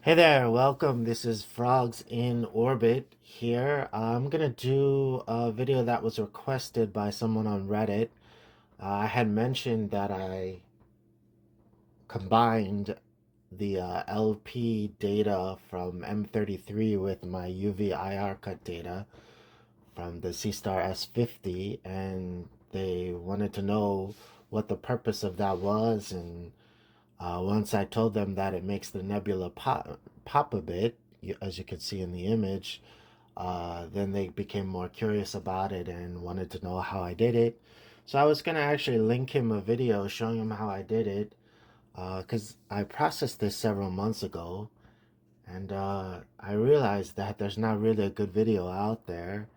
Hey there, welcome. This is Frogs in Orbit here. I'm gonna do a video that was requested by someone on Reddit. I had mentioned that I combined the LP data from M33 with my UV IRCUT data from the Seestar S50, and they wanted to know what the purpose of that was. And once I told them that it makes the nebula pop a bit, as you can see in the image, then they became more curious about it and wanted to know how I did it. So I was going to actually link him a video showing him how I did it, because I processed this several months ago, and I realized that there's not really a good video out there,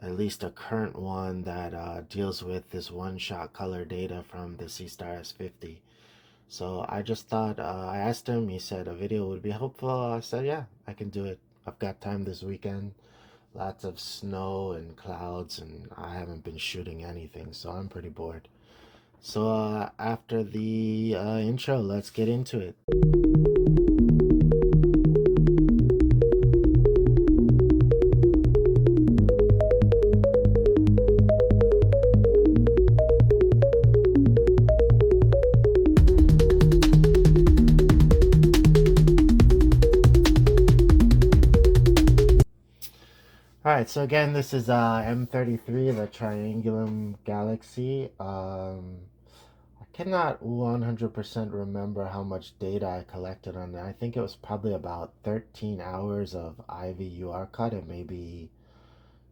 at least a current one that deals with this one-shot color data from the Seestar S50. So I just thought, I asked him, he said a video would be helpful. I said, yeah, I can do it. I've got time this weekend. Lots of snow and clouds, and I haven't been shooting anything, so I'm pretty bored. So after the intro, let's get into it. All right, so again, this is M33, the Triangulum Galaxy. I cannot 100% remember how much data I collected on it. I think it was probably about 13 hours of IVUR and maybe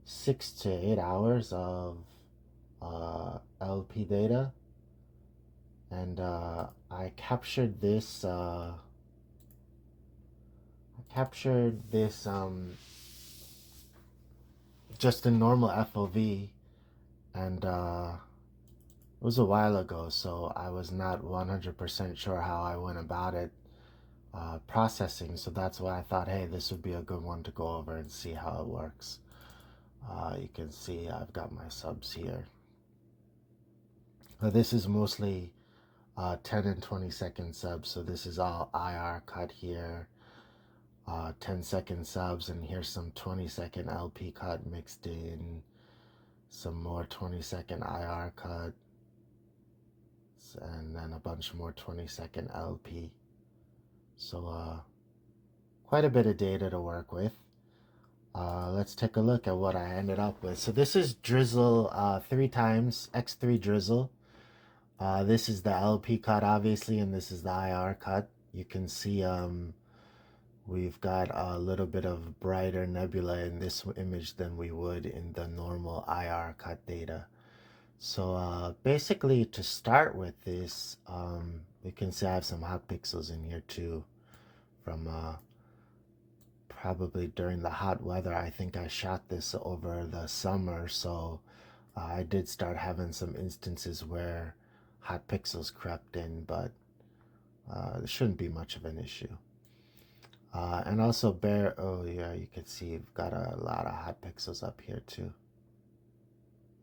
6 to 8 hours of LP data. And I captured this just in normal FOV, and it was a while ago, so I was not 100% sure how I went about it processing. So that's why I thought, hey, this would be a good one to go over and see how it works. You can see I've got my subs here. This is mostly 10 and 20-second subs, so this is all IR cut here. 10-second subs, and here's some 20-second LP cut mixed in, some more 20-second IR cut, and then a bunch more 20-second LP. So quite a bit of data to work with. Let's take a look at what I ended up with. So this is drizzle 3 times, X3 drizzle. This is the LP cut, obviously, and this is the IR cut. You can see we've got a little bit of brighter nebula in this image than we would in the normal IR cut data. So basically, to start with this, you can see I have some hot pixels in here too from probably during the hot weather. I think I shot this over the summer, so I did start having some instances where hot pixels crept in, but there shouldn't be much of an issue. And also oh yeah, you can see you've got a lot of hot pixels up here too.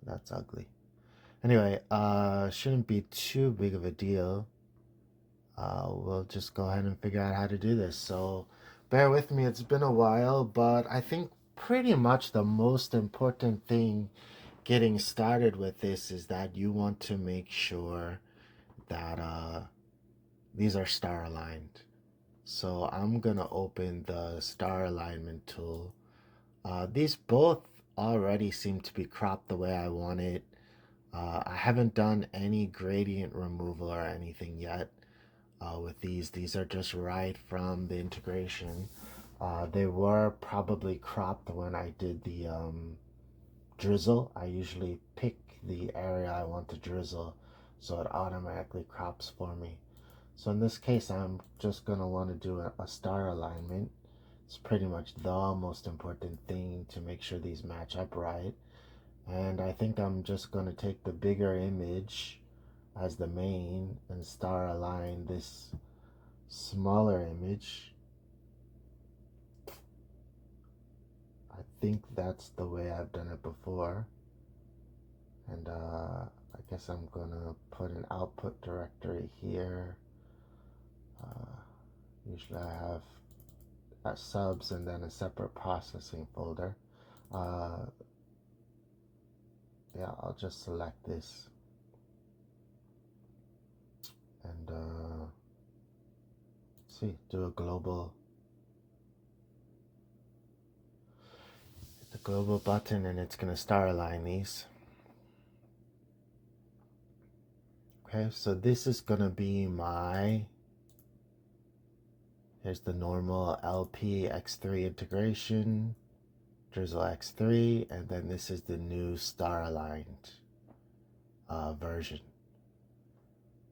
That's ugly. Anyway, shouldn't be too big of a deal. We'll just go ahead and figure out how to do this. So bear with me, it's been a while, but I think pretty much the most important thing getting started with this is that you want to make sure that these are star aligned. So I'm gonna open the star alignment tool. These both already seem to be cropped the way I want it. I haven't done any gradient removal or anything yet with these. These are just right from the integration. They were probably cropped when I did the drizzle. I usually pick the area I want to drizzle, so it automatically crops for me. So in this case, I'm just going to want to do a star alignment. It's pretty much the most important thing to make sure these match up right. And I think I'm just going to take the bigger image as the main and star align this smaller image. I think that's the way I've done it before. And I guess I'm going to put an output directory here. Usually I have subs and then a separate processing folder. Uh, yeah, I'll just select this and see, do a global, hit the global button, and it's going to star align these. Okay, so this is going to be my, here's the normal LP X3 integration, drizzle X3, and then this is the new star aligned version.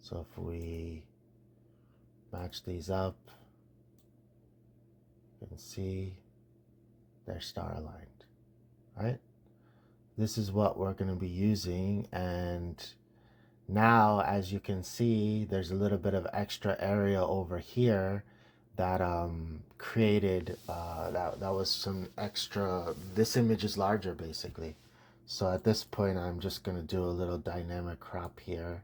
So if we match these up, you can see they're star aligned, right? This is what we're going to be using, and now as you can see, there's a little bit of extra area over here that created that was some extra. This image is larger basically, so at this point I'm just going to do a little dynamic crop here,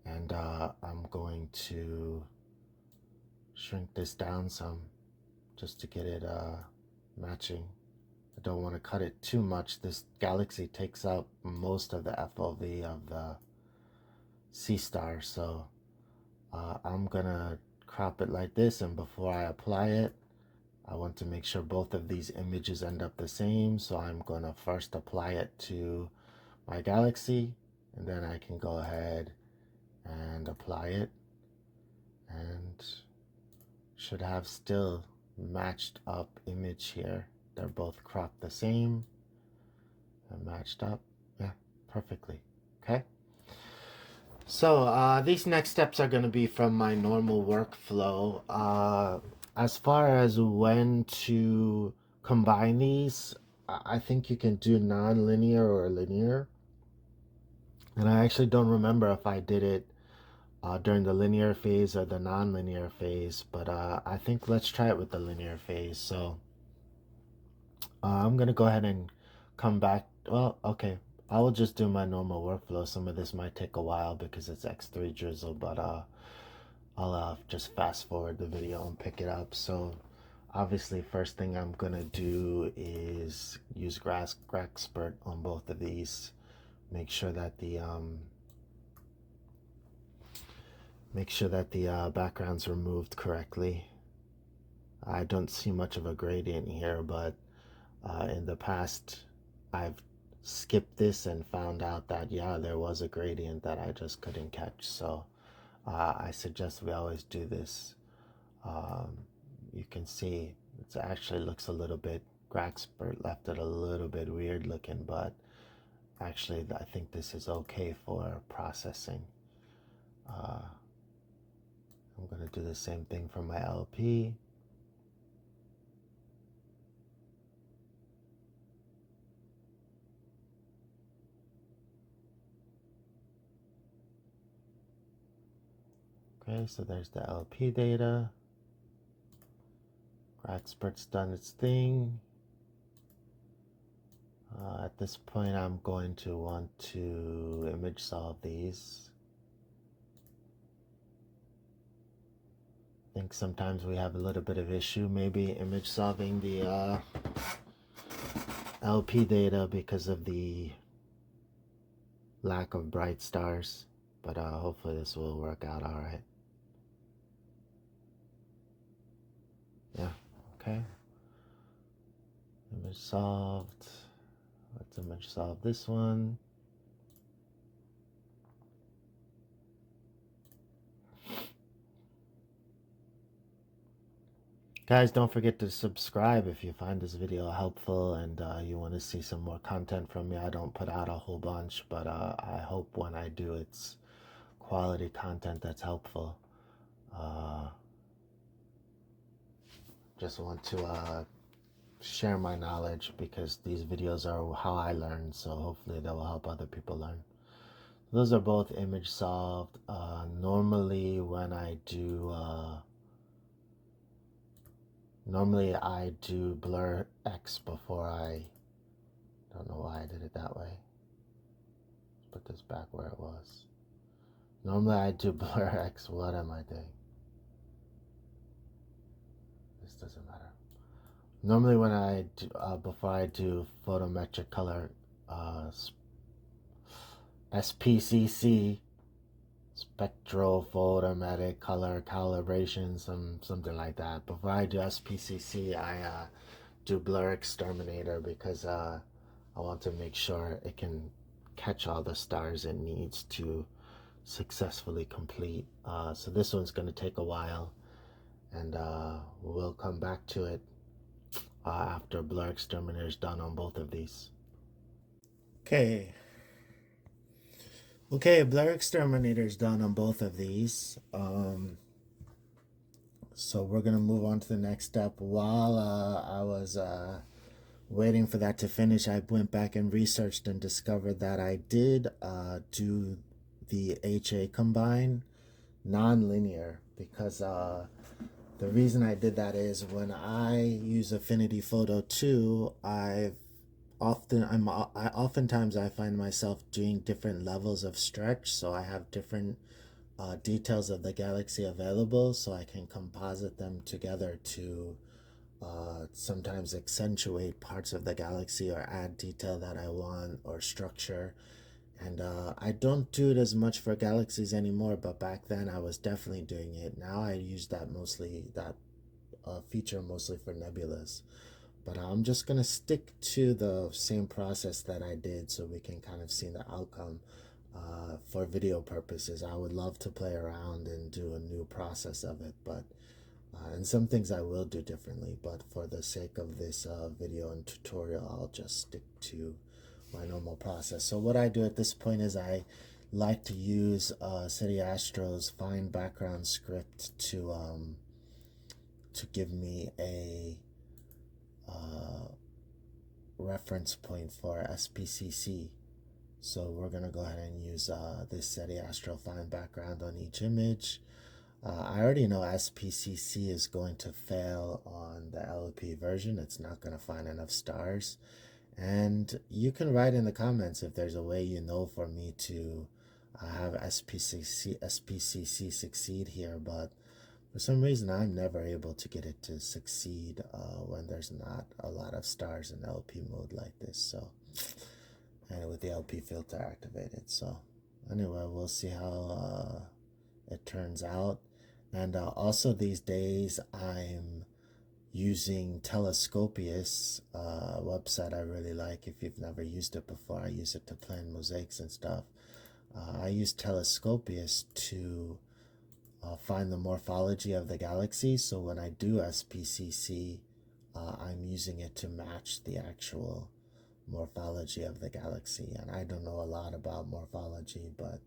and I'm going to shrink this down some just to get it matching. I don't want to cut it too much. This Galaxy takes up most of the FOV of the Seestar, so I'm gonna crop it like this, and before I apply it, I want to make sure both of these images end up the same, so I'm gonna first apply it to my Galaxy, and then I can go ahead and apply it, and should have still matched up image here. They're both cropped the same and matched up, yeah, perfectly. Okay, so these next steps are going to be from my normal workflow. As far as when to combine these, I think you can do non-linear or linear. And I actually don't remember if I did it during the linear phase or the non-linear phase, but I think let's try it with the linear phase. So I'm going to go ahead and come back. Well, okay. I will just do my normal workflow. Some of this might take a while because it's X3 drizzle, but I'll just fast forward the video and pick it up. So obviously first thing I'm gonna do is use Graxpert on both of these. Make sure that the background's removed correctly. I don't see much of a gradient here, but in the past I've skipped this and found out that yeah, there was a gradient that I just couldn't catch. So I suggest we always do this. You can see it actually looks a little bit, Graxpert left it a little bit weird looking, but actually I think this is okay for processing. I'm going to do the same thing for my LP. Okay, so there's the LP data. Graxpert's done its thing. At this point, I'm going to want to image solve these. I think sometimes we have a little bit of issue maybe image solving the LP data because of the lack of bright stars, but hopefully this will work out all right. Yeah, okay. Image solved. Let's image solve this one. Guys, don't forget to subscribe if you find this video helpful and you want to see some more content from me. I don't put out a whole bunch, but I hope when I do, it's quality content that's helpful. Just want to share my knowledge because these videos are how I learn, so hopefully they will help other people learn. Those are both image solved. Normally when I do blur X before I don't know why I did it that way. Let's put this back where it was. Normally I do blur X. What am I doing? this doesn't matter. Normally when I do, before I do photometric color, SPCC, spectrophotometric color calibration, something like that. Before I do SPCC, I do blur exterminator because I want to make sure it can catch all the stars it needs to successfully complete. So this one's going to take a while, and we'll come back to it after blur exterminator is done on both of these. Okay, blur exterminator is done on both of these. So we're gonna move on to the next step. While I was waiting for that to finish, I went back and researched and discovered that I did do the HA combine non-linear, because the reason I did that is when I use Affinity Photo 2, I oftentimes I find myself doing different levels of stretch, so I have different details of the galaxy available, so I can composite them together to sometimes accentuate parts of the galaxy or add detail that I want or structure. And I don't do it as much for galaxies anymore, but back then I was definitely doing it. Now I use that feature mostly for nebulas. But I'm just going to stick to the same process that I did so we can kind of see the outcome for video purposes. I would love to play around and do a new process of it, but and some things I will do differently, but for the sake of this video and tutorial, I'll just stick to my normal process. So what I do at this point is I like to use City Astro's fine background script to give me a reference point for SPCC. So we're gonna go ahead and use this City Astro fine background on each image. I already know SPCC is going to fail on the LP version. It's not going to find enough stars. And you can write in the comments if there's a way for me to have SPCC succeed here. But for some reason, I'm never able to get it to succeed when there's not a lot of stars in LP mode like this. So, and with the LP filter activated. So anyway, we'll see how it turns out. And also these days I'm using Telescopius, website I really like. If you've never used it before, I use it to plan mosaics and stuff. I use Telescopius to find the morphology of the galaxy. So when I do SPCC, I'm using it to match the actual morphology of the galaxy. And I don't know a lot about morphology, but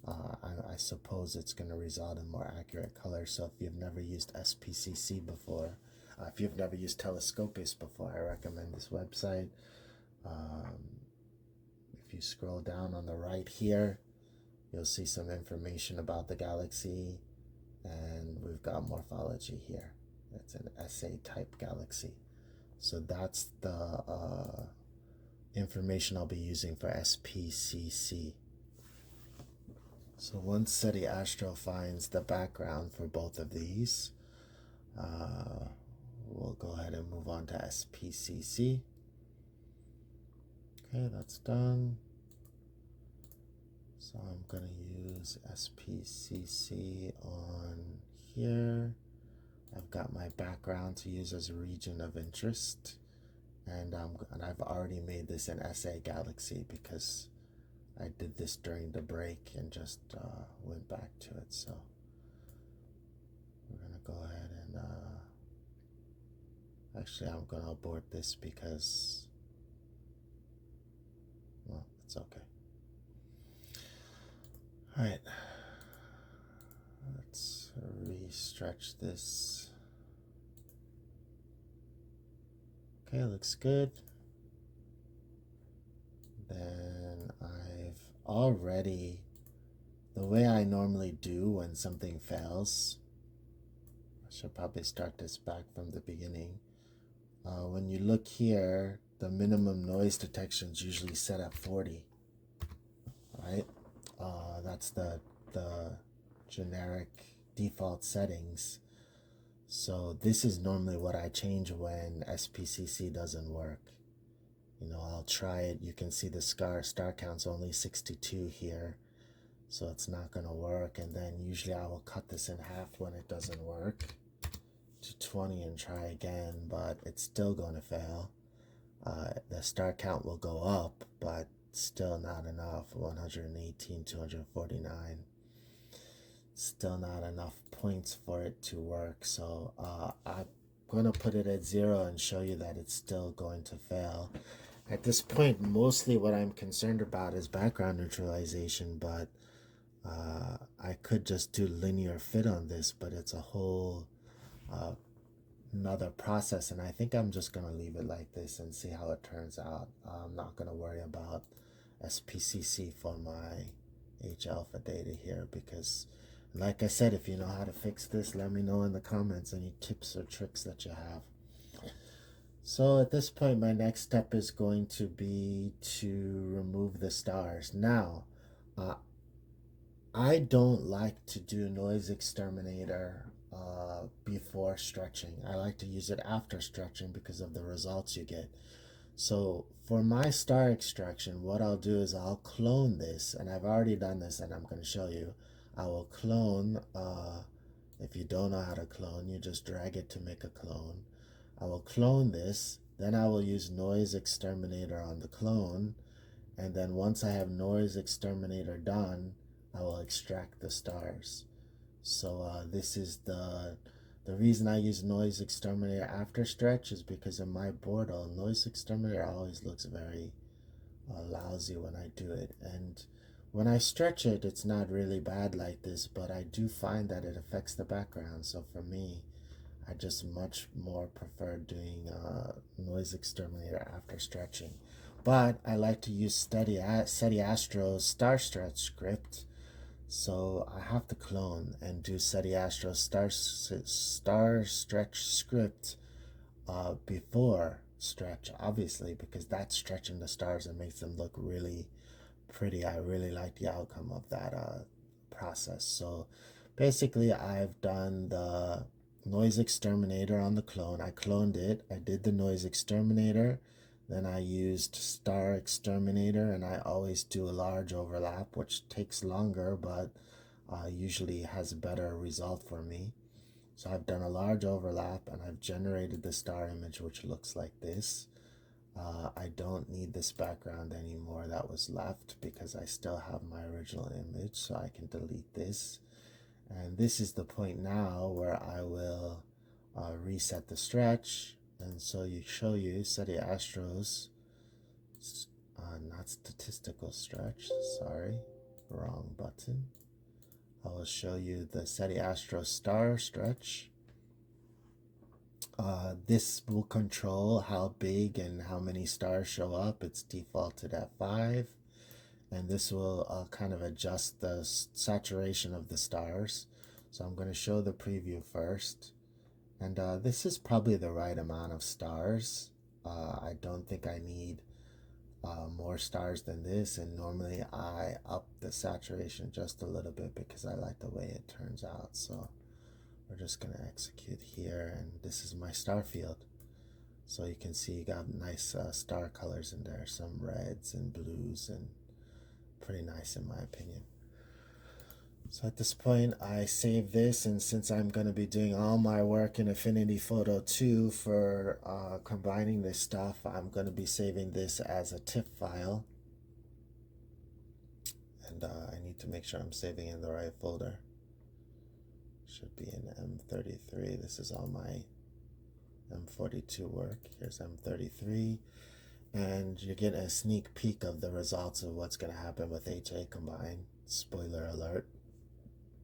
I suppose it's going to result in more accurate color. So if you've never used SPCC before, if you've never used Telescopius before, I recommend this website. If you scroll down on the right here, you'll see some information about the galaxy, and we've got morphology here. It's an SA type galaxy. So that's the information I'll be using for SPCC. So once City Astro finds the background for both of these, we'll go ahead and move on to SPCC. Okay, that's done. So I'm going to use SPCC on here. I've got my background to use as a region of interest. And I've already made this an SA galaxy because I did this during the break and just went back to it. So we're going to go ahead and actually I'm going to abort this because, well, it's okay. All right, let's re-stretch this. Okay, looks good. Then I've already, the way I normally do when something fails, I should probably start this back from the beginning. When you look here, the minimum noise detection is usually set at 40, right? That's the generic default settings. So this is normally what I change when SPCC doesn't work. I'll try it. You can see the star count's only 62 here, so it's not going to work. And then usually I will cut this in half when it doesn't work to 20 and try again, but it's still going to fail. The star count will go up, but still not enough. 118, 249. Still not enough points for it to work. So I'm going to put it at 0 and show you that it's still going to fail. At this point, mostly what I'm concerned about is background neutralization, but I could just do linear fit on this, but it's a whole another process, and I think I'm just going to leave it like this and see how it turns out. I'm not going to worry about SPCC for my H alpha data here, because like I said, if you know how to fix this, let me know in the comments any tips or tricks that you have. So at this point, my next step is going to be to remove the stars. Now, I don't like to do noise exterminator before stretching. I like to use it after stretching because of the results you get. So for my star extraction, what I'll do is I'll clone this, and I've already done this and I'm going to show you. I will clone, if you don't know how to clone, you just drag it to make a clone. I will clone this, then I will use noise exterminator on the clone, and then once I have noise exterminator done, I will extract the stars. So this is the reason I use noise exterminator after stretch is because in my Bortle, noise exterminator always looks very lousy when I do it. And when I stretch it, it's not really bad like this, but I do find that it affects the background. So for me, I just much more prefer doing noise exterminator after stretching. But I like to use SETI Astro's star stretch script. So I have to clone and do SETI Astro's star stretch script before stretch, obviously, because that's stretching the stars and makes them look really pretty. I really like the outcome of that process. So basically, I've done the noise exterminator on the clone. I cloned it. I did the noise exterminator. Then I used star exterminator, and I always do a large overlap, which takes longer, but usually has a better result for me. So I've done a large overlap, and I've generated the star image, which looks like this. I don't need this background anymore that was left because I still have my original image, so I can delete this. And this is the point now where I will reset the stretch. And so you show you SETI Astro's, not statistical stretch, sorry, wrong button. I will show you the SETI Astro star stretch. This will control how big and how many stars show up. It's defaulted at 5. And this will kind of adjust the saturation of the stars. So I'm going to show the preview first. And this is probably the right amount of stars. I don't think I need more stars than this. And normally I up the saturation just a little bit because I like the way it turns out. So we're just going to execute here. And this is my star field. So you can see you got nice star colors in there. Some reds and blues, and pretty nice in my opinion. So at this point, I save this, and since I'm going to be doing all my work in Affinity Photo 2 for combining this stuff, I'm going to be saving this as a TIFF file. And I need to make sure I'm saving in the right folder. Should be in M33. This is all my M42 work. Here's M33. And you get a sneak peek of the results of what's going to happen with HA combined. Spoiler alert.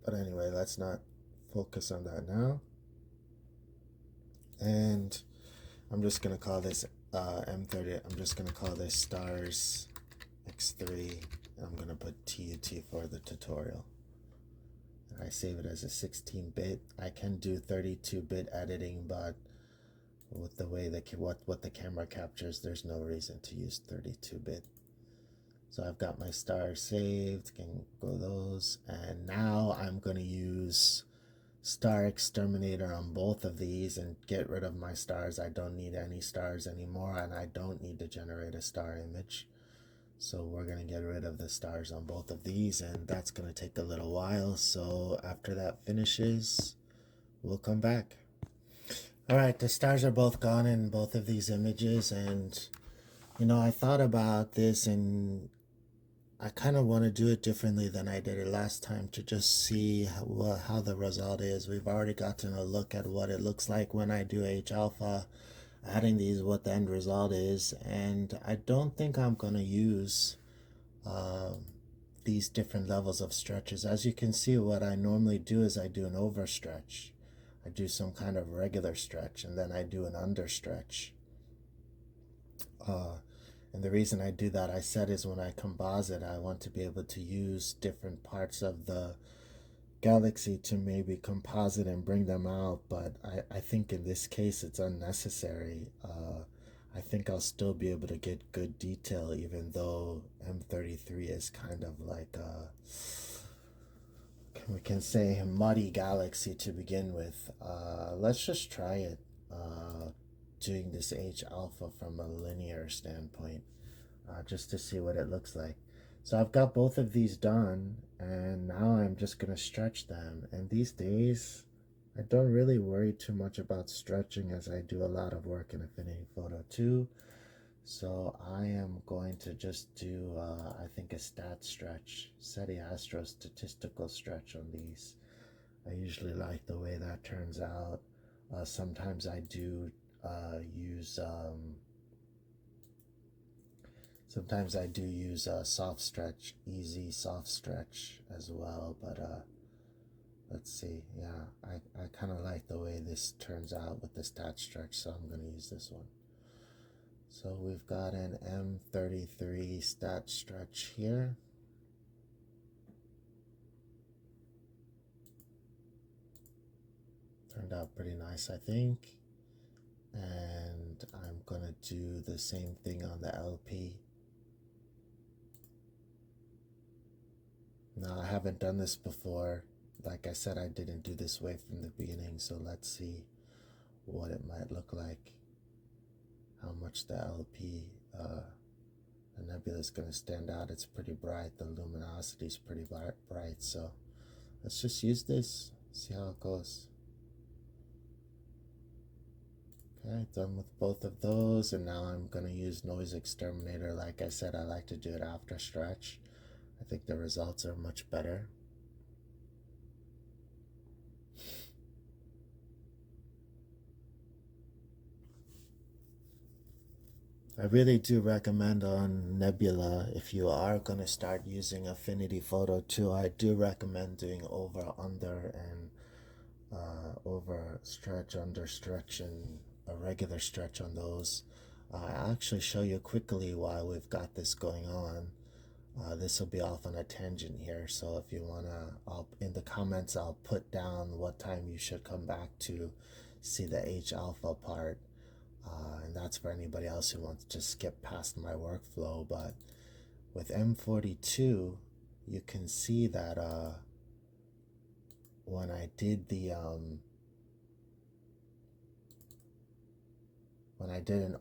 But anyway, let's not focus on that now. And I'm just going to call this M30. I'm just going to call this stars X3. And I'm going to put TUT for the tutorial. And I save it as a 16-bit. I can do 32-bit editing, but with the way what the camera captures, there's no reason to use 32-bit. So I've got my stars saved, can go those, and now I'm going to use star exterminator on both of these and get rid of my stars. I don't need any stars anymore, and I don't need to generate a star image. So we're going to get rid of the stars on both of these, and that's going to take a little while. So after that finishes, we'll come back. All right, the stars are both gone in both of these images, and I thought about this, and I kind of want to do it differently than I did it last time to just see how the result is. We've already gotten a look at what it looks like when I do H alpha, adding these, what the end result is, and I don't think I'm going to use these different levels of stretches. As you can see, what I normally do is I do an overstretch. I do some kind of regular stretch, and then I do an understretch. And the reason I do that, I said, is when I composite, I want to be able to use different parts of the galaxy to maybe composite and bring them out, but I think in this case it's unnecessary. I think I'll still be able to get good detail, even though M33 is kind of like we can say a muddy galaxy to begin with. Let's just try it, doing this H alpha from a linear standpoint, just to see what it looks like. So I've got both of these done, and now I'm just going to stretch them. And these days, I don't really worry too much about stretching, as I do a lot of work in Affinity Photo 2. So I am going to just do, I think, a stat stretch, SETI Astro statistical stretch on these. I usually like the way that turns out. Sometimes I do use soft stretch, easy soft stretch as well, but let's see. Yeah, I kind of like the way this turns out with the stat stretch, so I'm going to use this one. So we've got an M33 stat stretch here. Turned out pretty nice, I think. And I'm going to do the same thing on the LP. Now, I haven't done this before. Like I said, I didn't do this way from the beginning, so let's see what it might look like. How much the LP, the nebula is going to stand out. It's pretty bright. The luminosity is pretty bright, so let's just use this, see how it goes. Okay, done with both of those, and now I'm going to use noise exterminator. Like I said, I like to do it after stretch. I think the results are much better. I really do recommend on Nebula, if you are going to start using Affinity Photo 2, I do recommend doing over, under, and over stretch, under stretch, and a regular stretch on those. I'll actually show you quickly while we've got this going on. This will be off on a tangent here, so if you want to, in the comments I'll put down what time you should come back to see the H alpha part. And that's for anybody else who wants to skip past my workflow. But with M42, you can see that when I did an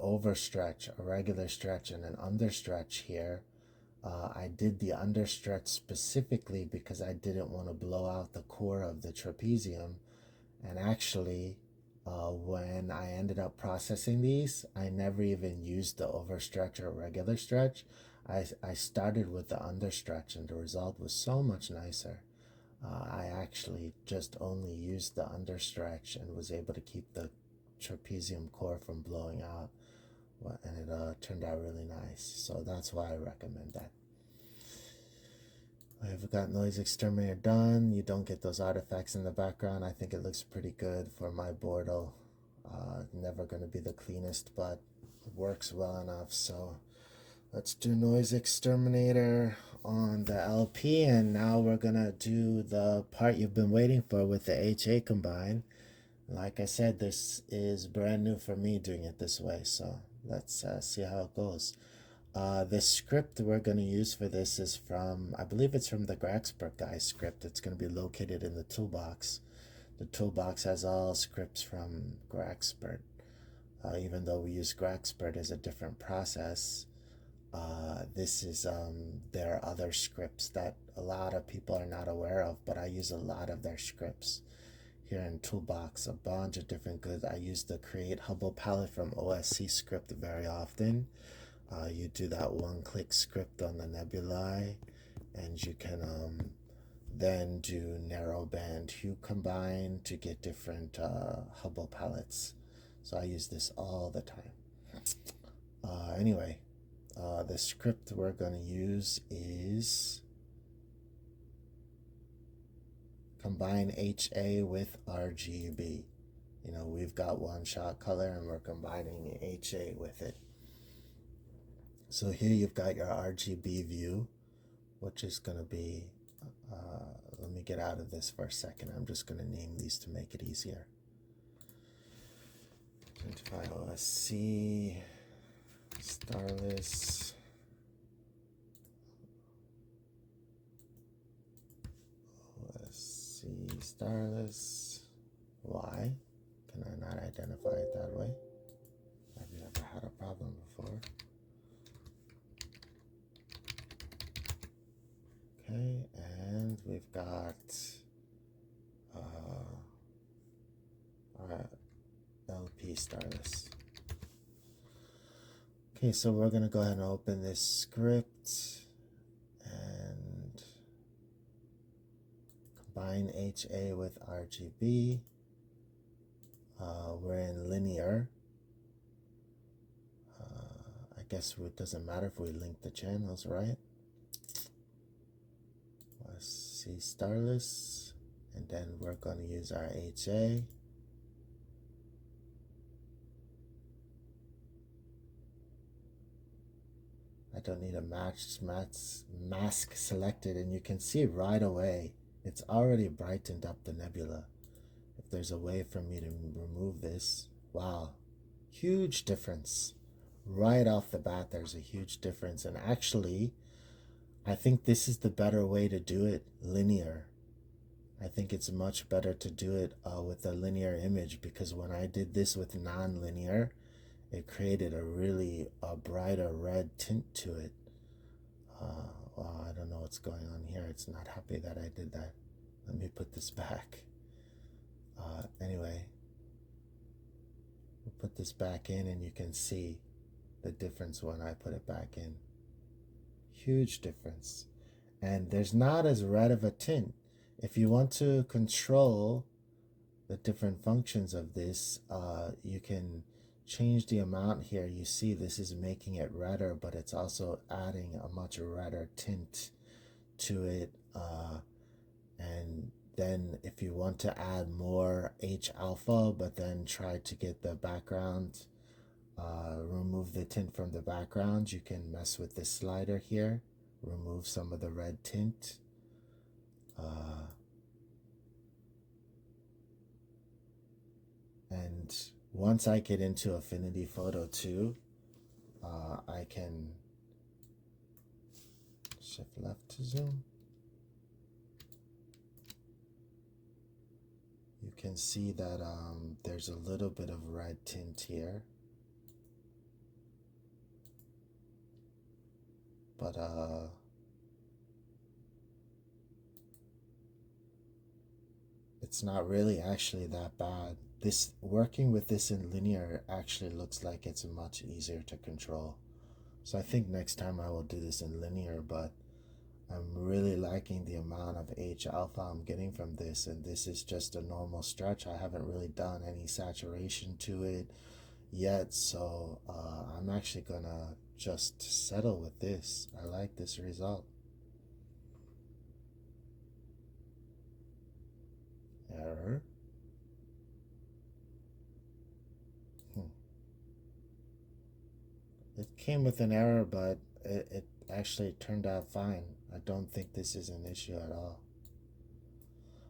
overstretch, a regular stretch, and an understretch here, I did the understretch specifically because I didn't want to blow out the core of the trapezium. And actually, when I ended up processing these, I never even used the overstretch or regular stretch. I started with the understretch, and the result was so much nicer. I actually just only used the understretch and was able to keep the trapezium core from blowing out, and it turned out really nice. So that's why I recommend that. I've got noise exterminator done. You don't get those artifacts in the background. I think it looks pretty good for my Bordeaux. Never going to be the cleanest, but it works well enough. So let's do noise exterminator on the LP, and now we're going to do the part you've been waiting for with the HA combine. Like I said, this is brand new for me doing it this way, so let's see how it goes. The script we're going to use for this is from, I believe it's from the Graxberg guy script. It's going to be located in the toolbox. The toolbox has all scripts from GaraxPert. Even though we use GaraxPert as a different process, this is there are other scripts that a lot of people are not aware of, but I use a lot of their scripts here in Toolbox. A bunch of different goods. I use the Create Hubble palette from OSC script very often. You do that one-click script on the nebulae, and you can then do narrowband hue combine to get different Hubble palettes. So I use this all the time. Anyway, the script we're going to use is combine HA with RGB. You know, we've got one shot color and we're combining HA with it. So here you've got your RGB view, which is going to be, let me get out of this for a second. I'm just going to name these to make it easier. Identify OSC, Starless, OSC, Starless. Why can I not identify it that way? I've never had a problem before. Okay, and we've got our LP Starless. Okay, so we're going to go ahead and open this script and combine HA with RGB. We're in linear. I guess it doesn't matter if we link the channels, right? Seestarless, and then we're going to use our HA. I don't need a mask selected, and you can see right away it's already brightened up the nebula. If there's a way for me to remove this, wow, huge difference. Right off the bat, there's a huge difference. And actually, I think this is the better way to do it, linear. I think it's much better to do it with a linear image, because when I did this with non-linear, it created a really brighter red tint to it. Well, I don't know what's going on here. It's not happy that I did that. Let me put this back. Anyway, we'll put this back in and you can see the difference when I put it back in. Huge difference. And there's not as red of a tint. If you want to control the different functions of this, you can change the amount here. You see this is making it redder, but it's also adding a much redder tint to it. And then if you want to add more H alpha, but then try to get the background, remove the tint from the background, you can mess with this slider here, remove some of the red tint. And once I get into Affinity Photo 2, I can shift left to zoom. You can see that there's a little bit of red tint here. But it's not really actually that bad. This working with this in linear actually looks like it's much easier to control. So I think next time I will do this in linear, but I'm really liking the amount of H alpha I'm getting from this, and this is just a normal stretch. I haven't really done any saturation to it yet, so I'm actually gonna just settle with this. I like this result. Error. It came with an error, but it actually turned out fine. I don't think this is an issue at all.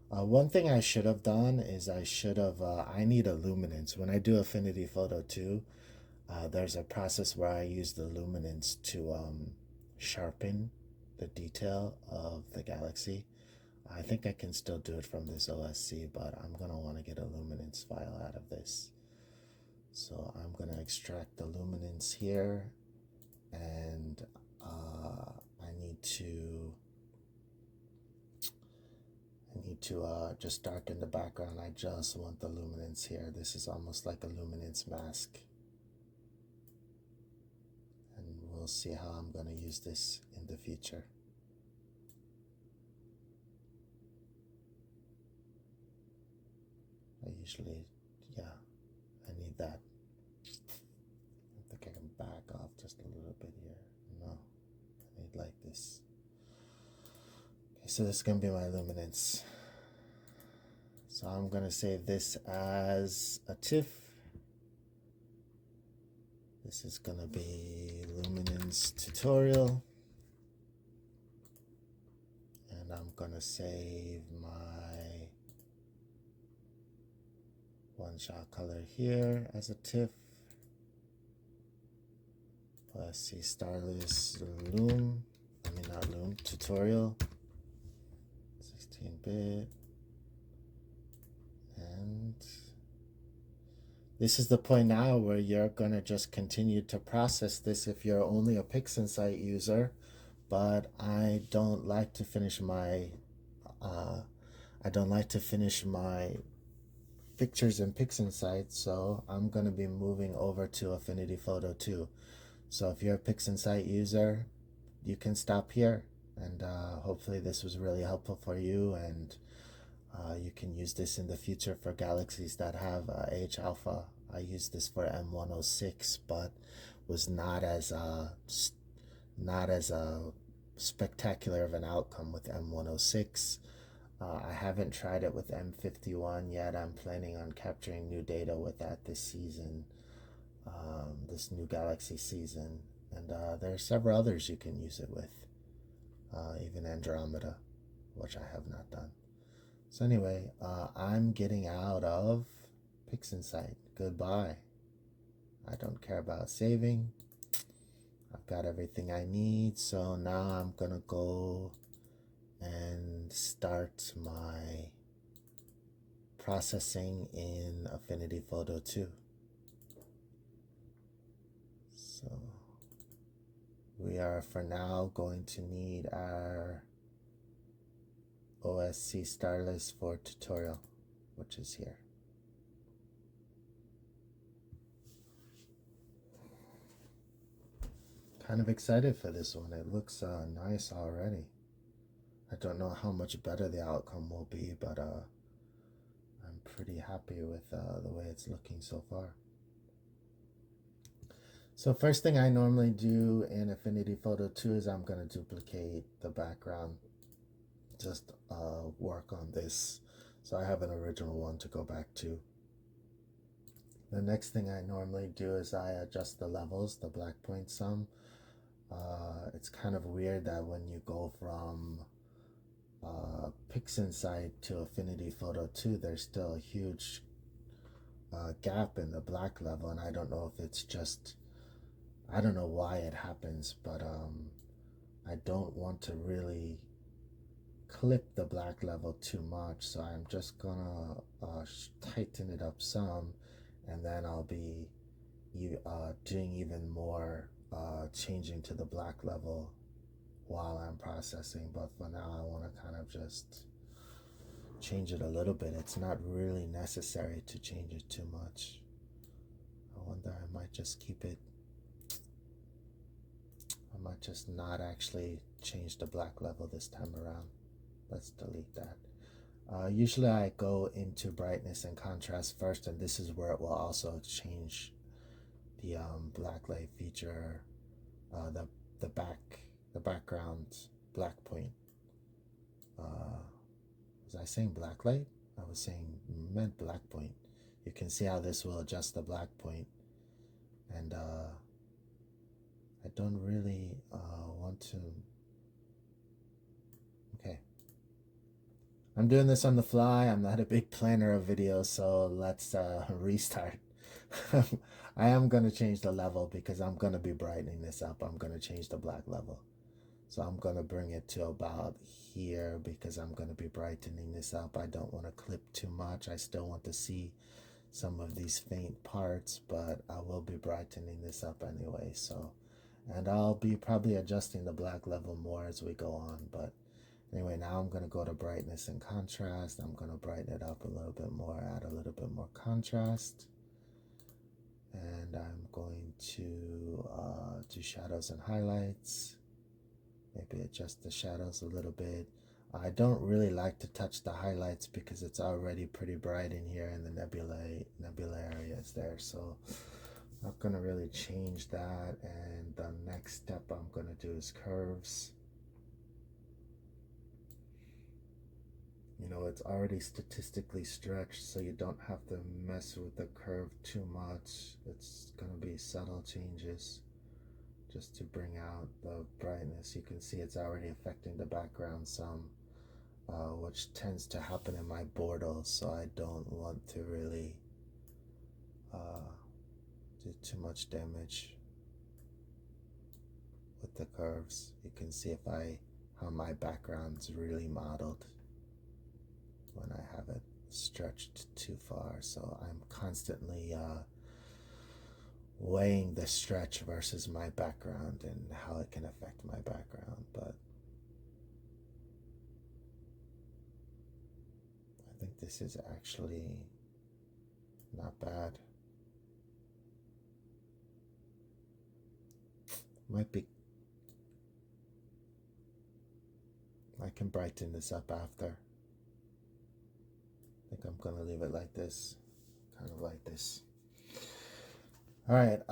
One thing I should have done is I need a luminance. When I do Affinity Photo 2, there's a process where I use the luminance to sharpen the detail of the galaxy. I think I can still do it from this OSC, but I'm going to want to get a luminance file out of this. So I'm going to extract the luminance here, and I need to just darken the background. I just want the luminance here. This is almost like a luminance mask. And we'll see how I'm going to use this in the future. I usually, yeah, I need that. I think I can back off just a little bit here. No, I need like this. Okay, so this is going to be my luminance. So I'm going to save this as a TIFF. This is going to be luminance tutorial. And I'm going to save my one-shot color here as a TIFF. OSC Starless Loom. I mean, not Loom, tutorial. 16-bit. And this is the point now where you're going to just continue to process this if you're only a PixInsight user. But I don't like to finish my pictures in PixInsight, so I'm going to be moving over to Affinity Photo 2. So if you're a PixInsight user, you can stop here, and hopefully this was really helpful for you, and you can use this in the future for galaxies that have H alpha. I used this for M106, but was not as spectacular of an outcome with M106. I haven't tried it with M51 yet. I'm planning on capturing new data with that this season, this new Galaxy season. And there are several others you can use it with, even Andromeda, which I have not done. So anyway, I'm getting out of PixInsight. Goodbye. I don't care about saving. I've got everything I need. So now I'm going to go and start my processing in Affinity Photo 2. So we are for now going to need our OSC Starless for tutorial, which is here. Kind of excited for this one. It looks nice already. I don't know how much better the outcome will be, but I'm pretty happy with the way it's looking so far. So first thing I normally do in Affinity Photo 2 is I'm going to duplicate the background, just work on this. So I have an original one to go back to. The next thing I normally do is I adjust the levels, the black point sum. It's kind of weird that when you go from PixInsight to Affinity Photo 2, there's still a huge gap in the black level, and I don't know if it's just, I don't know why it happens, but I don't want to really clip the black level too much, so I'm just gonna tighten it up some, and then I'll be doing even more changing to the black level while I'm processing. But for now, I want to kind of just change it a little bit. It's not really necessary to change it too much. I wonder, I might just keep it, I might just not actually change the black level this time around. Let's delete that. Usually I go into brightness and contrast first, and this is where it will also change the black light feature, the background black point. Was I saying black light? I was saying meant black point. You can see how this will adjust the black point, and I don't really want to. Okay. I'm doing this on the fly. I'm not a big planner of videos, so let's restart. I am going to change the level because I'm going to be brightening this up. I'm going to change the black level. So I'm going to bring it to about here because I'm going to be brightening this up. I don't want to clip too much. I still want to see some of these faint parts, but I will be brightening this up anyway. So, and I'll be probably adjusting the black level more as we go on. But anyway, now I'm going to go to brightness and contrast. I'm going to brighten it up a little bit more, add a little bit more contrast. And I'm going to do shadows and highlights. Maybe adjust the shadows a little bit. I don't really like to touch the highlights because it's already pretty bright in here in the nebula areas there. So I'm not going to really change that. And the next step I'm going to do is curves. You know, it's already statistically stretched, so you don't have to mess with the curve too much. It's going to be subtle changes just to bring out the brightness. You can see it's already affecting the background some, which tends to happen in my bordals, so I don't want to really do too much damage with the curves. You can see how my background's really modeled when I have it stretched too far. So I'm constantly weighing the stretch versus my background and how it can affect my background. But I think this is actually not bad. Might be, I can brighten this up after. I think I'm gonna leave it like this, kind of like this. All right,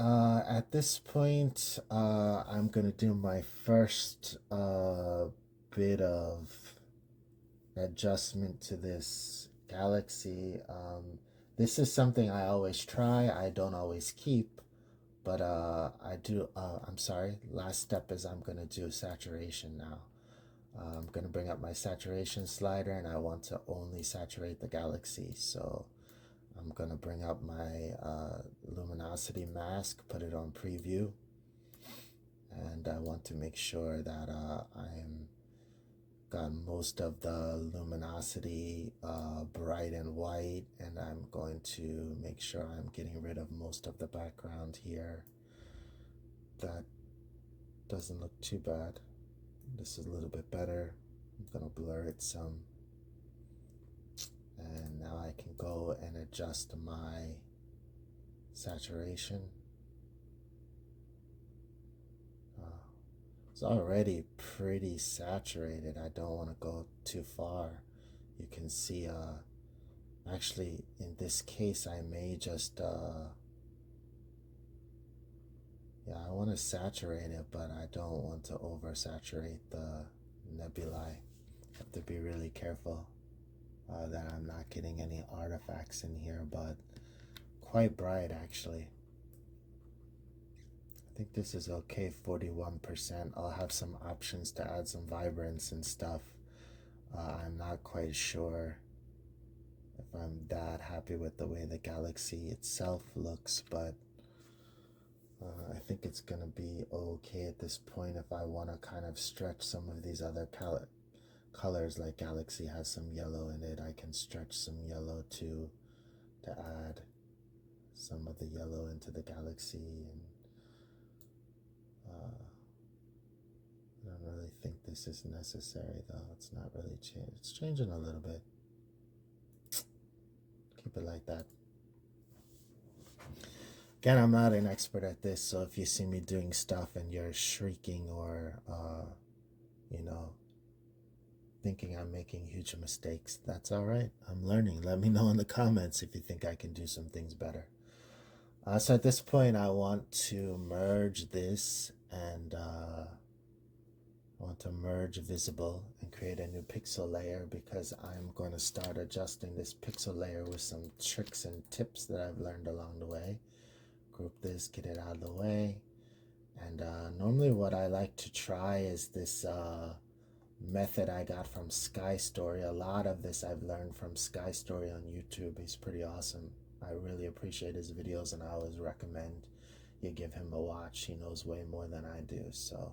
at this point, I'm gonna do my first bit of adjustment to this Galaxy. This is something I always try, I don't always keep, but I do, I'm sorry, last step is I'm gonna do saturation now. I'm going to bring up my saturation slider, and I want to only saturate the Galaxy. So I'm going to bring up my luminosity mask, put it on preview, and I want to make sure that I'm got most of the luminosity bright and white, and I'm going to make sure I'm getting rid of most of the background here. That doesn't look too bad. This is a little bit better. I'm gonna blur it some. And now I can go and adjust my saturation. It's already pretty saturated. I don't want to go too far. You can see, actually in this case, I may just, yeah, I want to saturate it, but I don't want to oversaturate the nebulae. Have to be really careful that I'm not getting any artifacts in here, but quite bright actually. I think this is okay, 41%. I'll have some options to add some vibrance and stuff. I'm not quite sure if I'm that happy with the way the Galaxy itself looks, but I think it's gonna be okay at this point. If I want to kind of stretch some of these other colors, like Galaxy has some yellow in it, I can stretch some yellow too to add some of the yellow into the Galaxy. And I don't really think this is necessary though. It's not really changed. It's changing a little bit. Keep it like that. Again, I'm not an expert at this, so if you see me doing stuff and you're shrieking or, you know, thinking I'm making huge mistakes, that's all right. I'm learning. Let me know in the comments if you think I can do some things better. So at this point, I want to merge this, and I want to merge visible and create a new pixel layer, because I'm going to start adjusting this pixel layer with some tricks and tips that I've learned along the way. Group this, get it out of the way. And normally what I like to try is this method I got from Sky Story. A lot of this I've learned from Sky Story on YouTube. He's pretty awesome. I really appreciate his videos, and I always recommend you give him a watch. He knows way more than I do. So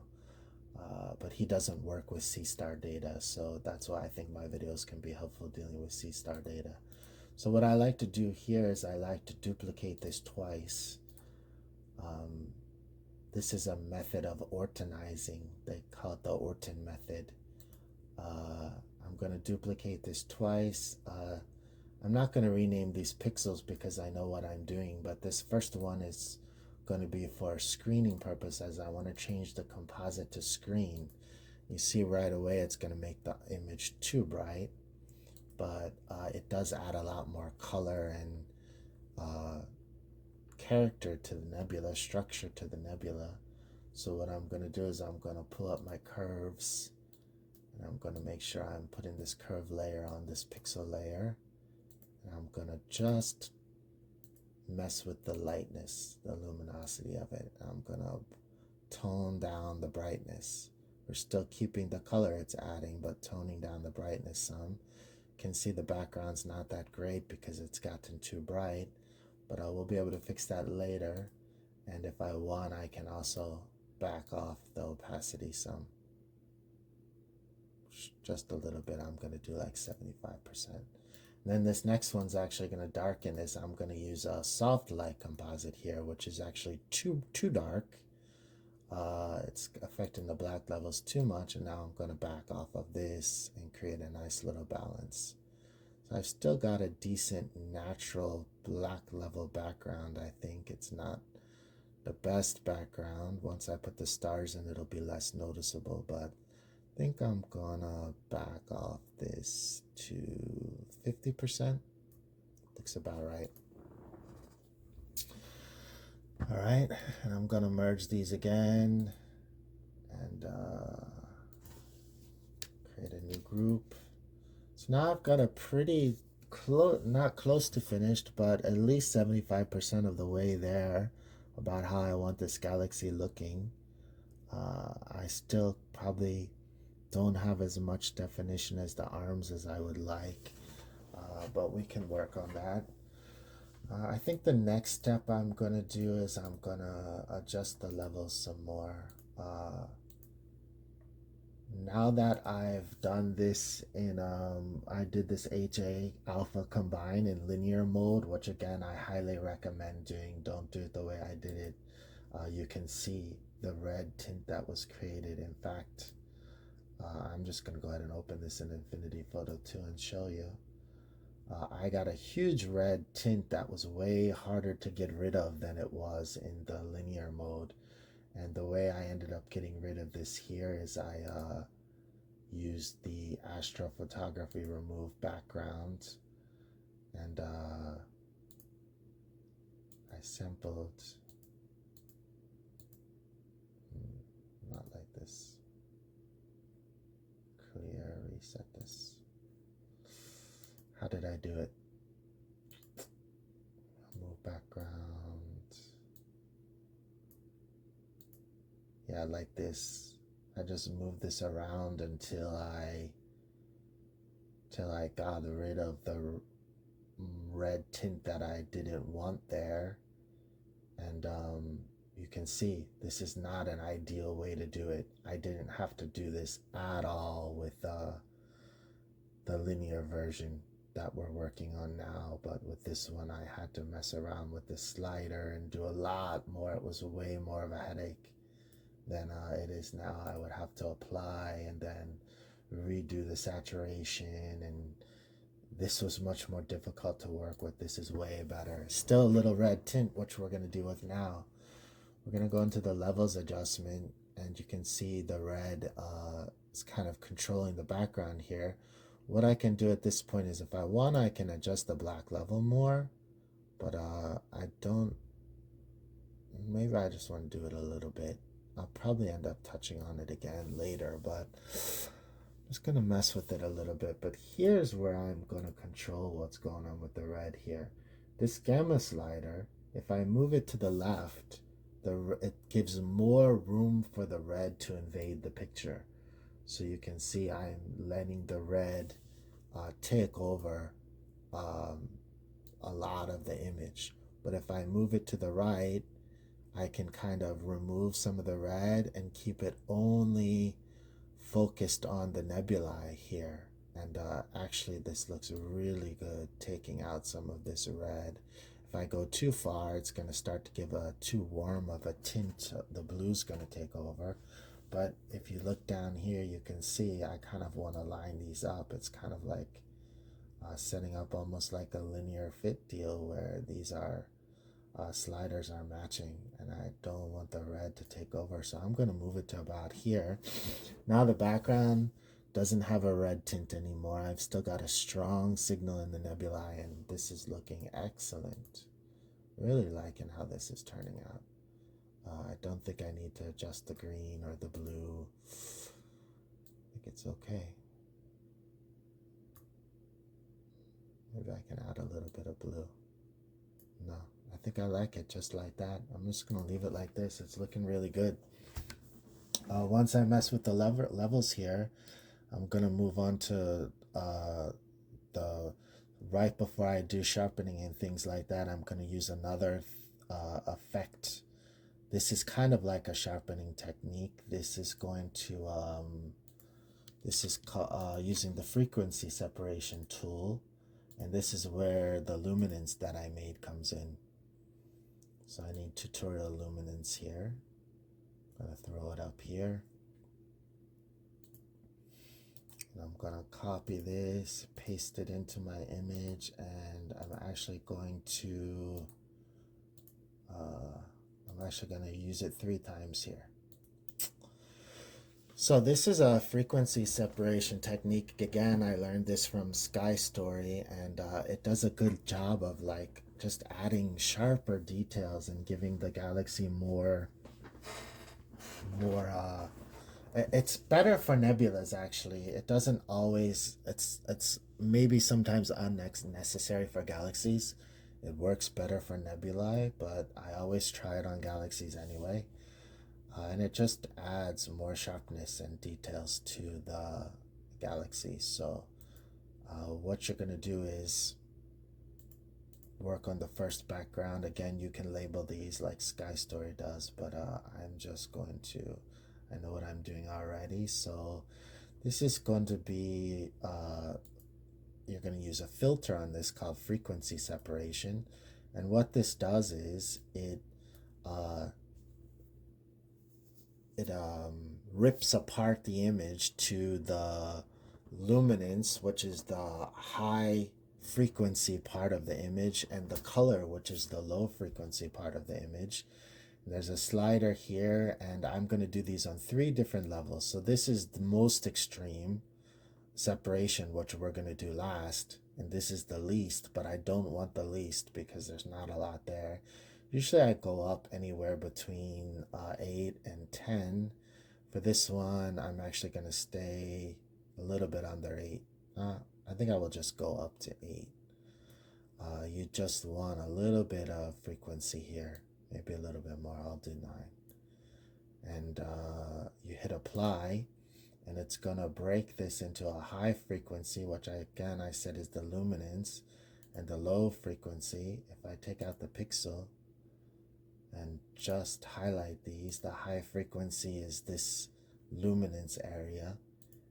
but he doesn't work with Seestar data, so that's why I think my videos can be helpful dealing with Seestar data. So what I like to do here is I like to duplicate this twice. This is a method of ortonizing. They call it the Orton method. I'm going to duplicate this twice. I'm not going to rename these pixels because I know what I'm doing, but this first one is going to be for screening purpose, as I want to change the composite to screen. You see right away it's going to make the image too bright, but it does add a lot more color and character to the nebula, structure to the nebula. So what I'm going to do is I'm going to pull up my curves, and I'm going to make sure I'm putting this curve layer on this pixel layer, and I'm going to just mess with the lightness, the luminosity of it. I'm going to tone down the brightness. We're still keeping the color it's adding, but toning down the brightness some. You can see the background's not that great because it's gotten too bright, but I will be able to fix that later. And if I want, I can also back off the opacity some. Just a little bit. I'm going to do like 75%. And then this next one's actually going to darken this. I'm going to use a soft light composite here, which is actually too dark. It's affecting the black levels too much, and now I'm going to back off of this and create a nice little balance. So I've still got a decent natural black level background. I think it's not the best background. Once I put the stars in, it'll be less noticeable, but I think I'm gonna back off this to 50%. Looks about right. All right, and I'm gonna merge these again and create a new group. So now I've got a pretty not close to finished, but at least 75% of the way there about how I want this galaxy looking. I still probably don't have as much definition as the arms as I would like, but we can work on that. I think the next step I'm going to do is I'm going to adjust the levels some more. Now that I've done this in, I did this HA alpha combine in linear mode, which again I highly recommend doing. Don't do it the way I did it. You can see the red tint that was created. In fact, I'm just going to go ahead and open this in Infinity Photo 2 and show you. I got a huge red tint that was way harder to get rid of than it was in the linear mode. And the way I ended up getting rid of this here is I used the astrophotography remove background, and I sampled, not like this, clear, reset this. How did I do it? Remove background. Yeah, like this. I just moved this around until I got rid of the red tint that I didn't want there. And you can see this is not an ideal way to do it. I didn't have to do this at all with the linear version that we're working on now, but with this one I had to mess around with the slider and do a lot more. It was way more of a headache than it is now. I would have to apply and then redo the saturation, and this was much more difficult to work with. This is way better. Still a little red tint, which we're going to deal with now. We're going to go into the levels adjustment, and you can see the red is kind of controlling the background here. What I can do at this point is, if I want, I can adjust the black level more, but I don't. Maybe I just want to do it a little bit. I'll probably end up touching on it again later, but I'm just going to mess with it a little bit. But here's where I'm going to control what's going on with the red here. This gamma slider, if I move it to the left, it gives more room for the red to invade the picture. So you can see I'm letting the red take over a lot of the image. But if I move it to the right, I can kind of remove some of the red and keep it only focused on the nebulae here. And actually, this looks really good, taking out some of this red. If I go too far, it's going to start to give a too warm of a tint. The blue's going to take over. But if you look down here, you can see I kind of want to line these up. It's kind of like setting up almost like a linear fit deal where these are sliders are matching, and I don't want the red to take over, so I'm going to move it to about here. Now the background doesn't have a red tint anymore. I've still got a strong signal in the nebulae, and this is looking excellent. Really liking how this is turning out. I don't think I need to adjust the green or the blue. I think it's okay. Maybe I can add a little bit of blue. No, I think I like it just like that. I'm just going to leave it like this. It's looking really good. Once I mess with the levels here, I'm going to move on to the right before I do sharpening and things like that. I'm going to use another effect. This is kind of like a sharpening technique. This is going to using the frequency separation tool, and this is where the luminance that I made comes in. So I need tutorial luminance here. I'm going to throw it up here. And I'm going to copy this, paste it into my image, and I'm actually going to use it 3 times here. So this is a frequency separation technique. Again, I learned this from Sky Story, and it does a good job of like just adding sharper details and giving the galaxy more it's better for nebulas actually. It doesn't always, it's maybe sometimes unnecessary for galaxies. It works better for nebulae, but I always try it on galaxies anyway. And it just adds more sharpness and details to the galaxy. So what you're going to do is work on the first background. Again, you can label these like Sky Story does, but I'm just going to, I know what I'm doing already. So this is going to be, you're going to use a filter on this called frequency separation. And what this does is it rips apart the image to the luminance, which is the high frequency part of the image, and the color, which is the low frequency part of the image. And there's a slider here, and I'm going to do these on 3 different levels. So this is the most extreme separation, which we're going to do last, and this is the least, but I don't want the least because there's not a lot there. Usually I go up anywhere between 8 and 10. For this one, I'm actually going to stay a little bit under 8. I think I will just go up to 8. You just want a little bit of frequency here, maybe a little bit more. I'll do 9. And you hit apply, and it's going to break this into a high frequency, which I said is the luminance, and the low frequency. If I take out the pixel and just highlight these, the high frequency is this luminance area,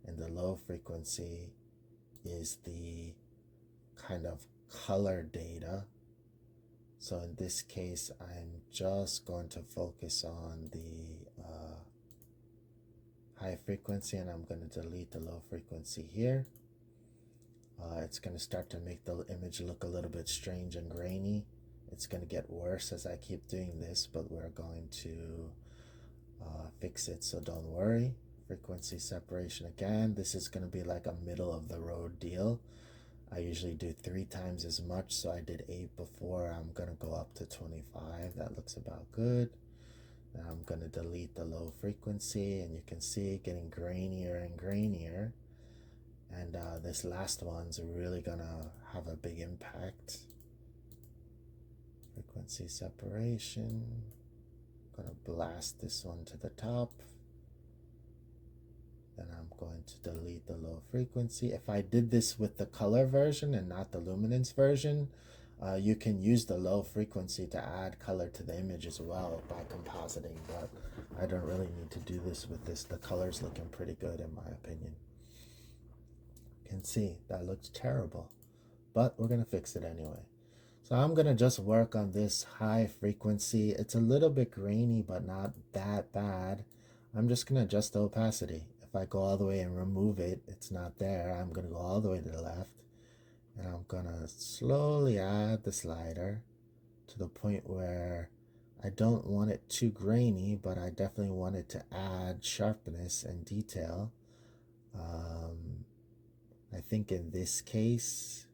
and the low frequency is the kind of color data. So in this case, I'm just going to focus on the high frequency, and I'm going to delete the low frequency here. It's going to start to make the image look a little bit strange and grainy. It's going to get worse as I keep doing this, but we're going to fix it, so don't worry. Frequency separation again. This is going to be like a middle of the road deal. I usually do 3 times as much, so I did 8 before. I'm going to go up to 25. That looks about good. Now I'm going to delete the low frequency, and you can see it getting grainier and grainier. And this last one's really going to have a big impact. Frequency separation. I'm going to blast this one to the top. Then I'm going to delete the low frequency. If I did this with the color version and not the luminance version, You can use the low frequency to add color to the image as well by compositing, but I don't really need to do this with this. The color's looking pretty good in my opinion. You can see that looks terrible, but we're going to fix it anyway. So I'm going to just work on this high frequency. It's a little bit grainy, but not that bad. I'm just going to adjust the opacity. If I go all the way and remove it, it's not there. I'm going to go all the way to the left. And I'm going to slowly add the slider to the point where I don't want it too grainy, but I definitely want it to add sharpness and detail. I think in this case,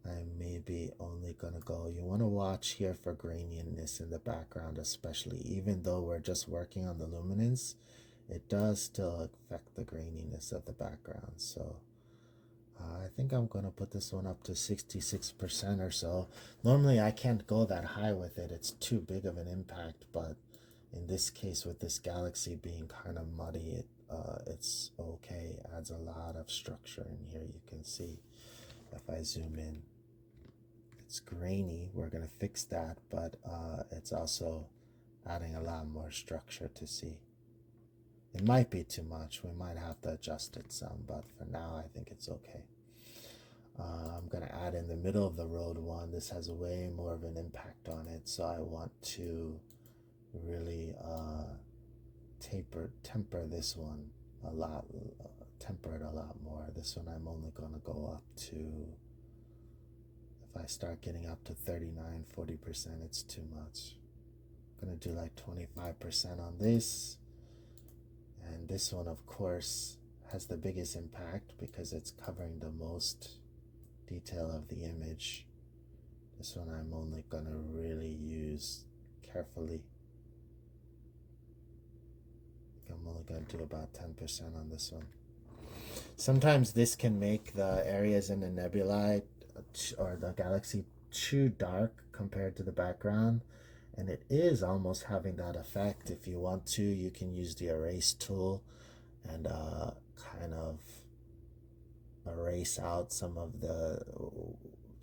I'm maybe only gonna go, you want to watch here for graininess in the background, especially, even though we're just working on the luminance, it does still affect the graininess of the background. So I think I'm gonna put this one up to 66% or so. Normally I can't go that high with it, it's too big of an impact, but in this case, with this galaxy being kind of muddy, it's okay. It adds a lot of structure in here. You can see if I zoom in, it's grainy. We're going to fix that, but it's also adding a lot more structure to see. It might be too much. We might have to adjust it some, but for now, I think it's okay. I'm going to add in the middle of the road one. This has way more of an impact on it, so I want to really temper this one a lot, temper it a lot more. This one I'm only going to go up to, if I start getting up to 39-40%, it's too much. I'm going to do like 25% on this. And this one, of course, has the biggest impact because it's covering the most detail of the image. This one I'm only going to really use carefully. I'm only going to do about 10% on this one. Sometimes this can make the areas in the nebulae or the galaxy too dark compared to the background, and it is almost having that effect. If you want to, you can use the erase tool and kind of erase out some of the,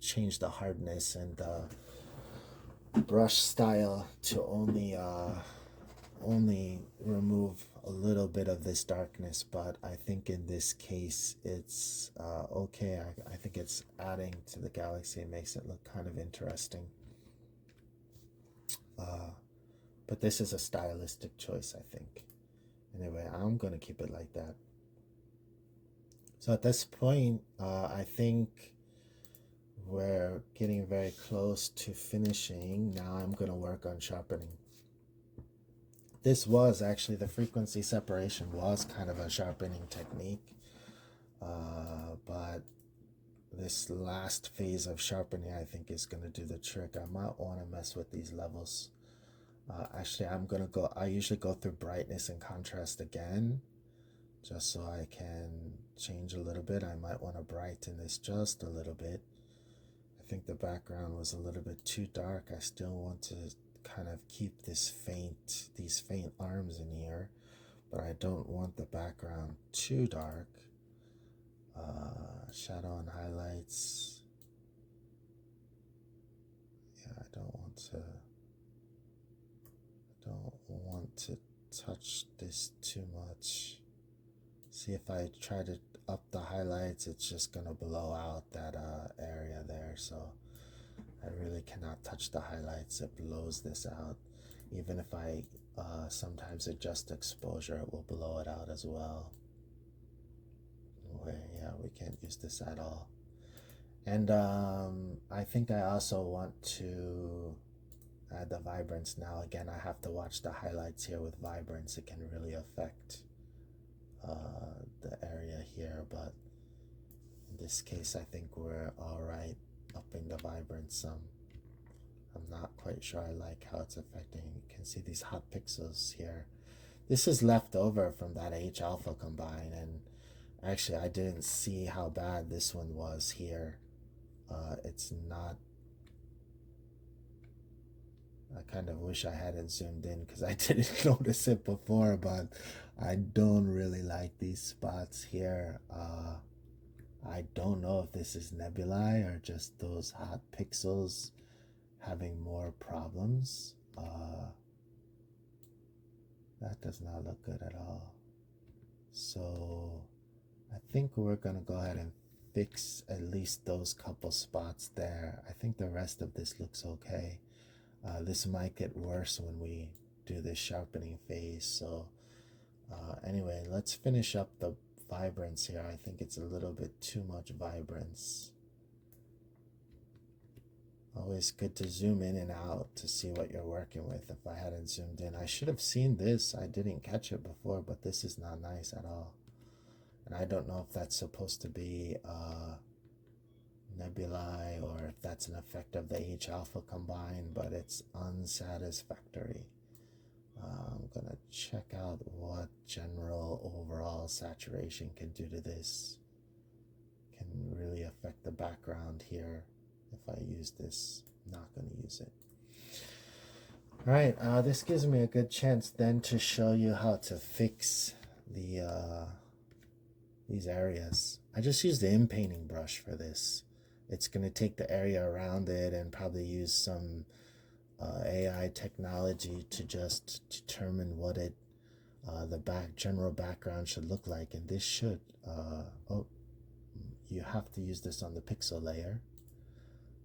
change the hardness and the brush style to only remove a little bit of this darkness, but I think in this case it's okay. I think it's adding to the galaxy. It makes it look kind of interesting. But this is a stylistic choice, I think. Anyway, I'm going to keep it like that. So at this point, I think we're getting very close to finishing. Now I'm going to work on sharpening. This was actually, the frequency separation was kind of a sharpening technique, but this last phase of sharpening I think is going to do the trick. I might want to mess with these levels. Actually, I usually go through brightness and contrast again, just so I can change a little bit. I might want to brighten this just a little bit. I think the background was a little bit too dark. I still want to kind of keep these faint arms in here, but I don't want the background too dark. Shadow and highlights. Yeah, I don't want to touch this too much. See, if I try to up the highlights, it's just gonna blow out that area there, so I really cannot touch the highlights. It blows this out. Even if I sometimes adjust exposure, it will blow it out as well. Yeah, we can't use this at all. And I think I also want to add the vibrance. Now again, I have to watch the highlights here with vibrance. It can really affect the area here, but in this case I think we're all right upping the vibrance some. I'm not quite sure I like how it's affecting. You can see these hot pixels here. This is left over from that H alpha combine, and actually I didn't see how bad this one was here. It's not, I kind of wish I hadn't zoomed in because I didn't notice it before, but I don't really like these spots here. I don't know if this is nebulae or just those hot pixels having more problems. That does not look good at all. So I think we're going to go ahead and fix at least those couple spots there. I think the rest of this looks okay. This might get worse when we do this sharpening phase. So anyway, let's finish up the vibrance here. I think it's a little bit too much vibrance. Always good to zoom in and out to see what you're working with. If I hadn't zoomed in, I should have seen this. I didn't catch it before, but this is not nice at all. And I don't know if that's supposed to be nebulae or if that's an effect of the H alpha combine, but it's unsatisfactory. I'm gonna check out what general overall saturation can do to this. Can really affect the background here. If I use this, I'm not going to use it. All right, this gives me a good chance then to show you how to fix the these areas. I just used the inpainting brush for this. It's going to take the area around it and probably use some AI technology to just determine what it the general background should look like. And this should oh, you have to use this on the pixel layer.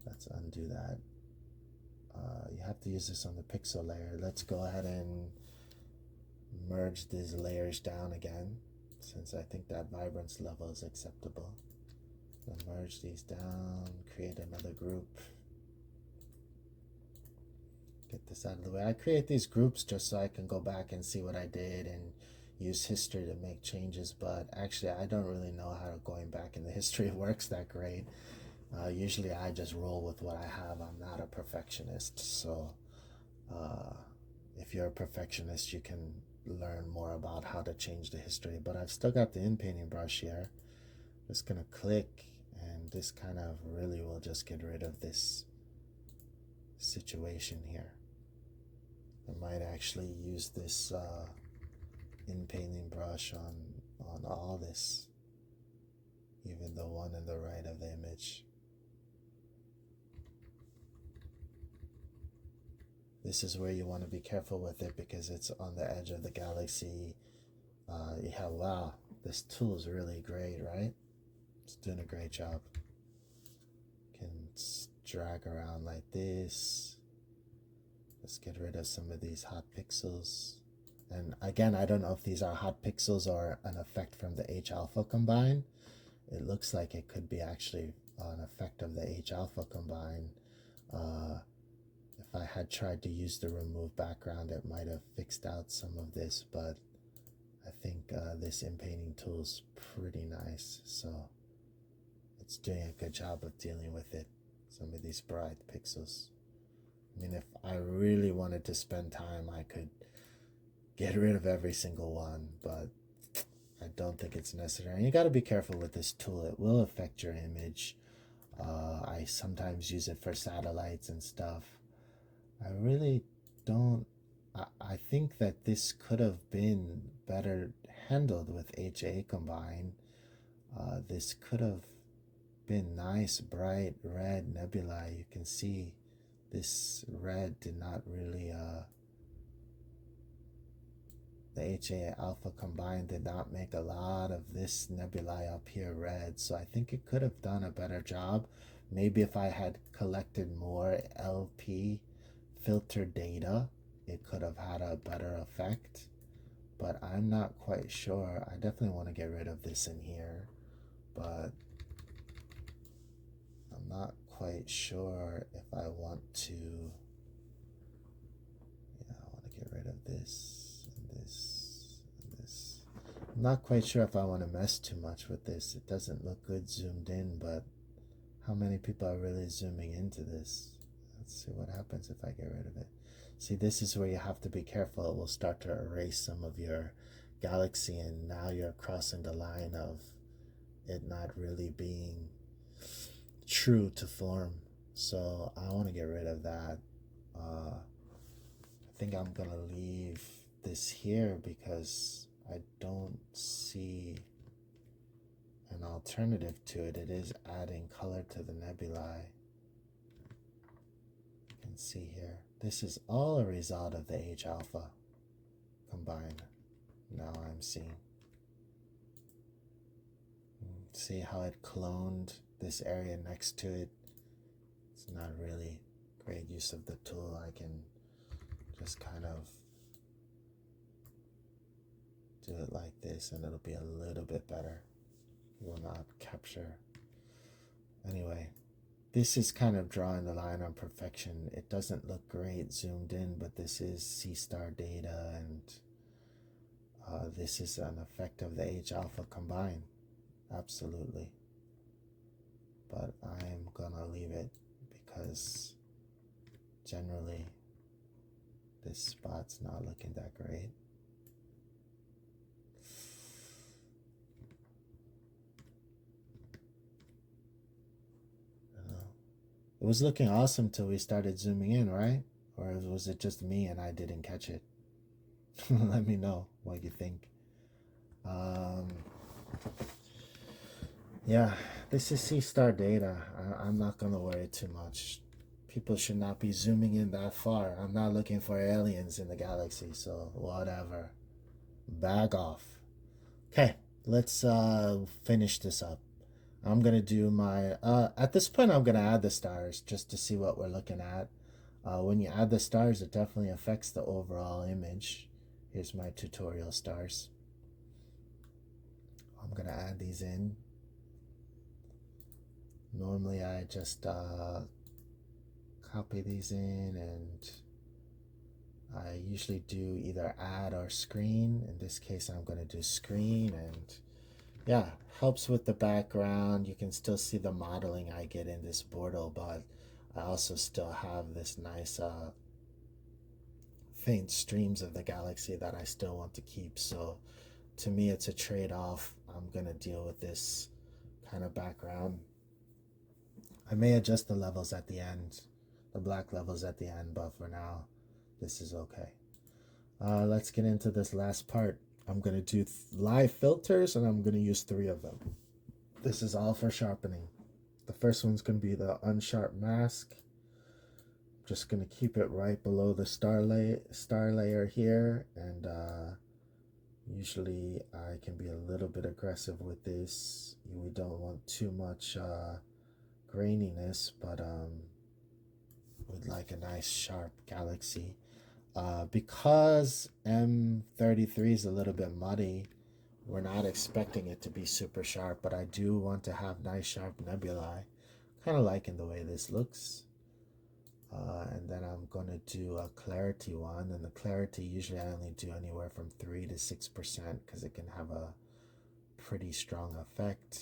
Let's undo that. You have to use this on the pixel layer. Let's go ahead and merge these layers down again, since I think that vibrance level is acceptable. So merge these down, create another group. Get this out of the way. I create these groups just so I can go back and see what I did and use history to make changes, but actually I don't really know how going back in the history works that great. Usually I just roll with what I have. I'm not a perfectionist, so if you're a perfectionist you can learn more about how to change the history. But I've still got the inpainting brush here. Just gonna click, and this kind of really will just get rid of this situation here. I might actually use this inpainting brush on all this, even the one in the right of the image. This is where you want to be careful with it because it's on the edge of the galaxy. Yeah, wow, this tool is really great, right? It's doing a great job. Can drag around like this. Let's get rid of some of these hot pixels. And again, I don't know if these are hot pixels or an effect from the H alpha combine. It looks like it could be actually an effect of the H alpha combine. If I had tried to use the remove background, it might have fixed out some of this, but I think this inpainting tool is pretty nice, so it's doing a good job of dealing with it. Some of these bright pixels. I mean, if I really wanted to spend time, I could get rid of every single one, but I don't think it's necessary. And you got to be careful with this tool. It will affect your image. I sometimes use it for satellites and stuff. I really don't. I think that this could have been better handled with HA combine. This could have been nice, bright red nebulae. You can see this red did not really, the HA alpha combine did not make a lot of this nebulae up here red. So I think it could have done a better job. Maybe if I had collected more LP filter data, it could have had a better effect, but I'm not quite sure. I definitely want to get rid of this in here, but I'm not quite sure if I want to. Yeah, I want to get rid of this and this and this. I'm not quite sure if I want to mess too much with this. It doesn't look good zoomed in, but how many people are really zooming into this? Let's see what happens if I get rid of it. See, this is where you have to be careful. It will start to erase some of your galaxy, and now you're crossing the line of it not really being true to form. So I want to get rid of that. I think I'm going to leave this here because I don't see an alternative to it, it is adding color to the nebulae. You can see here, this is all a result of the H alpha combined. Now I'm seeing. See how it cloned this area next to it? It's not really great use of the tool. I can just kind of do it like this and it'll be a little bit better. It will not capture. Anyway, this is kind of drawing the line on perfection. It doesn't look great zoomed in, but this is Seestar data, and this is an effect of the H alpha combined. Absolutely. But I'm gonna leave it because generally this spot's not looking that great. It was looking awesome till we started zooming in, right? Or was it just me and I didn't catch it? Let me know what you think. Yeah, this is Seestar data. I'm not going to worry too much. People should not be zooming in that far. I'm not looking for aliens in the galaxy, so whatever. Bag off. Okay, let's finish this up. I'm going to do my... at this point, I'm going to add the stars just to see what we're looking at. When you add the stars, it definitely affects the overall image. Here's my tutorial stars. I'm going to add these in. Normally I just copy these in, and I usually do either add or screen. In this case I'm going to do screen, and yeah, helps with the background. You can still see the modeling I get in this Bordeaux, but I also still have this nice faint streams of the galaxy that I still want to keep. So to me it's a trade-off. I'm going to deal with this kind of background. I may adjust the levels at the end, the black levels at the end, but for now, this is okay. Let's get into this last part. I'm going to do live filters, and I'm going to use 3 of them. This is all for sharpening. The first one's going to be the unsharp mask. I'm just going to keep it right below the star layer here, and usually I can be a little bit aggressive with this. We don't want too much graininess, but we'd like a nice sharp galaxy. Because M33 is a little bit muddy, we're not expecting it to be super sharp, but I do want to have nice sharp nebulae. Kind of liking the way this looks. And then I'm going to do a clarity one, and the clarity usually I only do anywhere from 3 to 6% because it can have a pretty strong effect.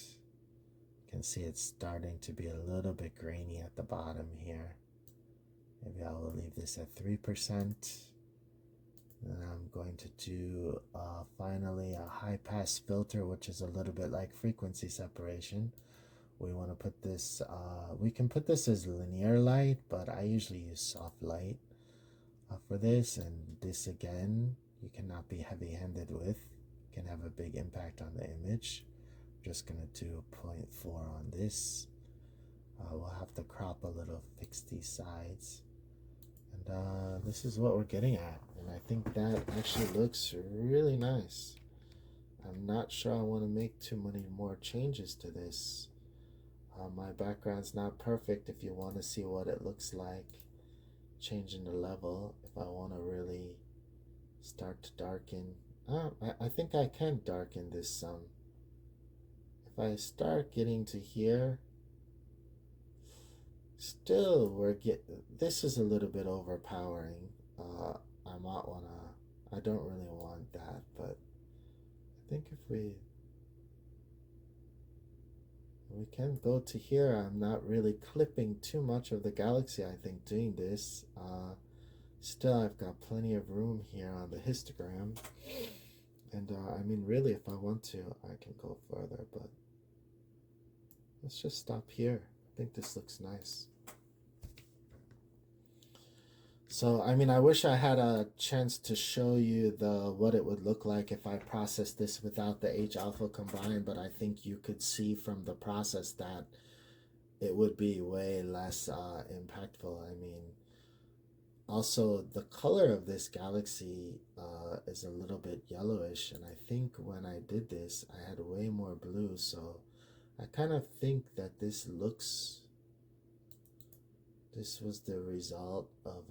You can see it's starting to be a little bit grainy at the bottom here. Maybe I will leave this at 3%. Then I'm going to do finally a high pass filter, which is a little bit like frequency separation. We want to put this, we can put this as linear light, but I usually use soft light for this. And this again, you cannot be heavy-handed with. It can have a big impact on the image. Just gonna do 0.4 on this. We'll have to crop a little, fix these sides, and this is what we're getting at, and I think that actually looks really nice. I'm not sure I want to make too many more changes to this. My background's not perfect. If you want to see what it looks like changing the level, if I want to really start to darken, I think I can darken this some. If I start getting to here, still this is a little bit overpowering. I might wanna, I don't really want that, but I think if we can go to here, I'm not really clipping too much of the galaxy, I think, doing this. Still, I've got plenty of room here on the histogram, and I mean, really, if I want to, I can go further, but let's just stop here. I think this looks nice. So, I mean, I wish I had a chance to show you the what it would look like if I processed this without the H alpha combined, but I think you could see from the process that it would be way less impactful. I mean, also the color of this galaxy is a little bit yellowish, and I think when I did this, I had way more blue, so I kind of think that this was the result of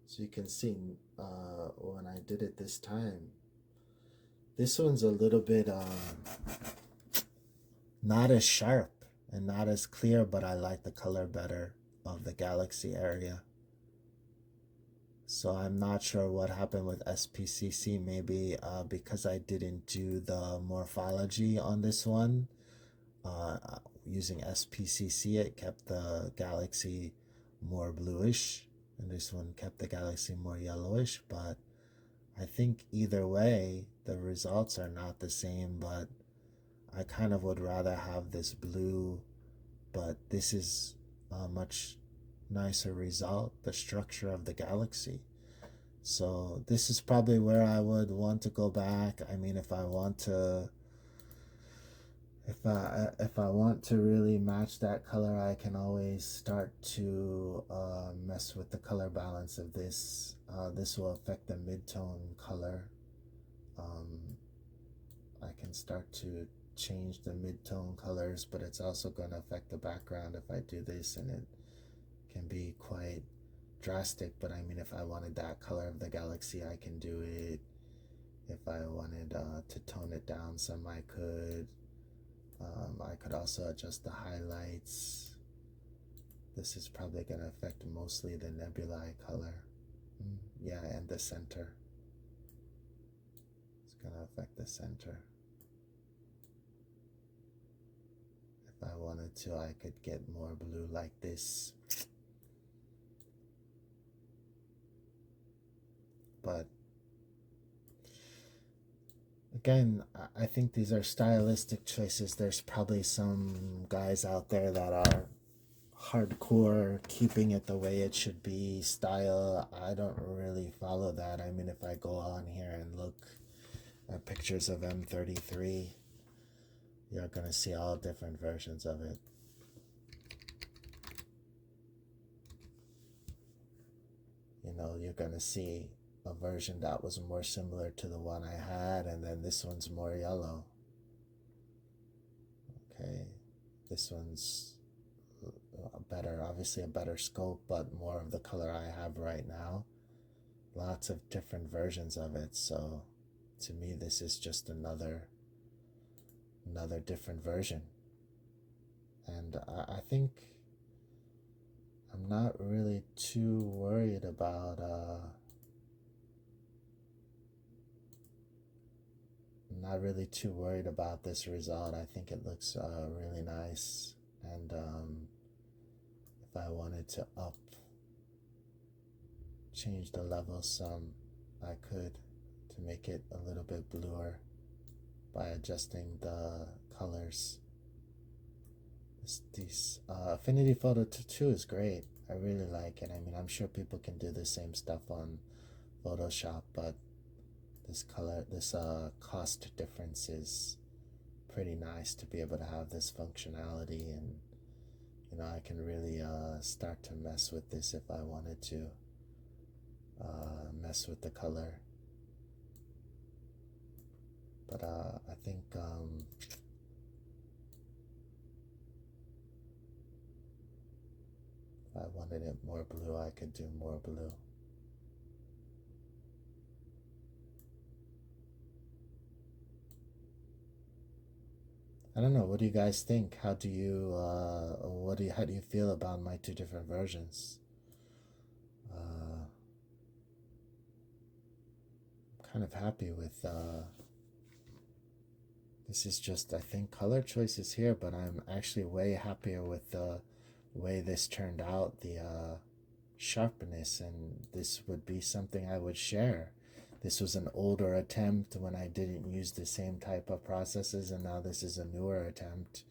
so you can see when I did it this time, this one's a little bit not as sharp and not as clear, but I like the color better of the galaxy area. So I'm not sure what happened with SPCC. Maybe because I didn't do the morphology on this one, uh, using SPCC, it kept the galaxy more bluish, and this one kept the galaxy more yellowish. But I think either way, the results are not the same, but I kind of would rather have this blue, but this is a much nicer result, the structure of the galaxy. So this is probably where I would want to go back. I mean, if I want to really match that color, I can always start to mess with the color balance of this. This will affect the midtone color. Um, I can start to change the midtone colors, but it's also going to affect the background if I do this, and it can be quite drastic. But I mean, if I wanted that color of the galaxy, I can do it. If I wanted to tone it down some, I could. I could also adjust the highlights. This is probably going to affect mostly the nebulae color. Yeah, and the center. It's going to affect the center. If I wanted to, I could get more blue like this. But again, I think these are stylistic choices. There's probably some guys out there that are hardcore keeping it the way it should be style. I don't really follow that. I mean, if I go on here and look at pictures of M33, you're gonna see all different versions of it. You know, you're gonna see a version that was more similar to the one I had, and then this one's more yellow. Okay, this one's a better, obviously a better scope, but more of the color I have right now. Lots of different versions of it, so to me this is just another different version. And I think I'm not really too worried about I'm not really too worried about this result. I think it looks really nice, and if I wanted to change the level some, I could, to make it a little bit bluer by adjusting the colors. This Affinity Photo 2 is great. I really like it. I mean, I'm sure people can do the same stuff on Photoshop, but this cost difference is pretty nice to be able to have this functionality, and you know, I can really start to mess with this if I wanted to mess with the color. But I think if I wanted it more blue, I could do more blue. I don't know. What do you guys think? How do you how do you feel about my two different versions? I'm kind of happy with this is just, I think, color choices here, but I'm actually way happier with the way this turned out, the sharpness, and this would be something I would share. This was an older attempt when I didn't use the same type of processes, and now this is a newer attempt.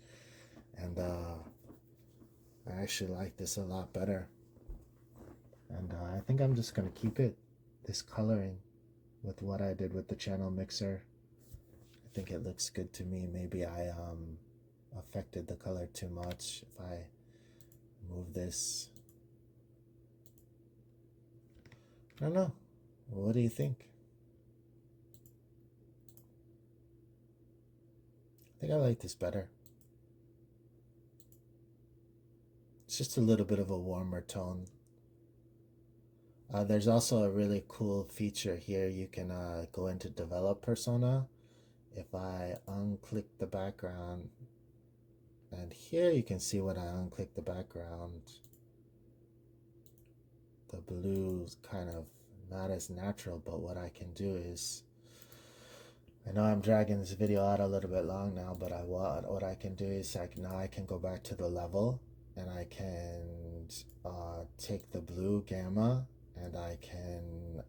And I actually like this a lot better. And I think I'm just going to keep it, this coloring, with what I did with the channel mixer. I think it looks good to me. Maybe I affected the color too much. If I move this, I don't know. What do you think? I think I like this better. It's just a little bit of a warmer tone. There's also a really cool feature here. You can go into develop persona. If I unclick the background, and here you can see when I unclick the background, the blue's kind of not as natural, but what I can do is, I know I'm dragging this video out a little bit long now, but what I can do is now I can go back to the level, and I can take the blue gamma, and I can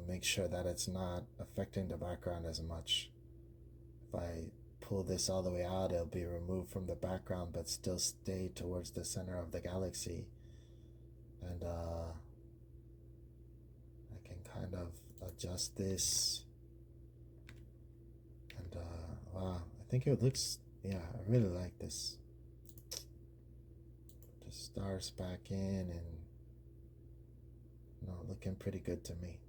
make sure that it's not affecting the background as much. If I pull this all the way out, it'll be removed from the background but still stay towards the center of the galaxy. And I can kind of adjust this. And wow, I think it looks, yeah, I really like this. Put the stars back in, and looking pretty good to me.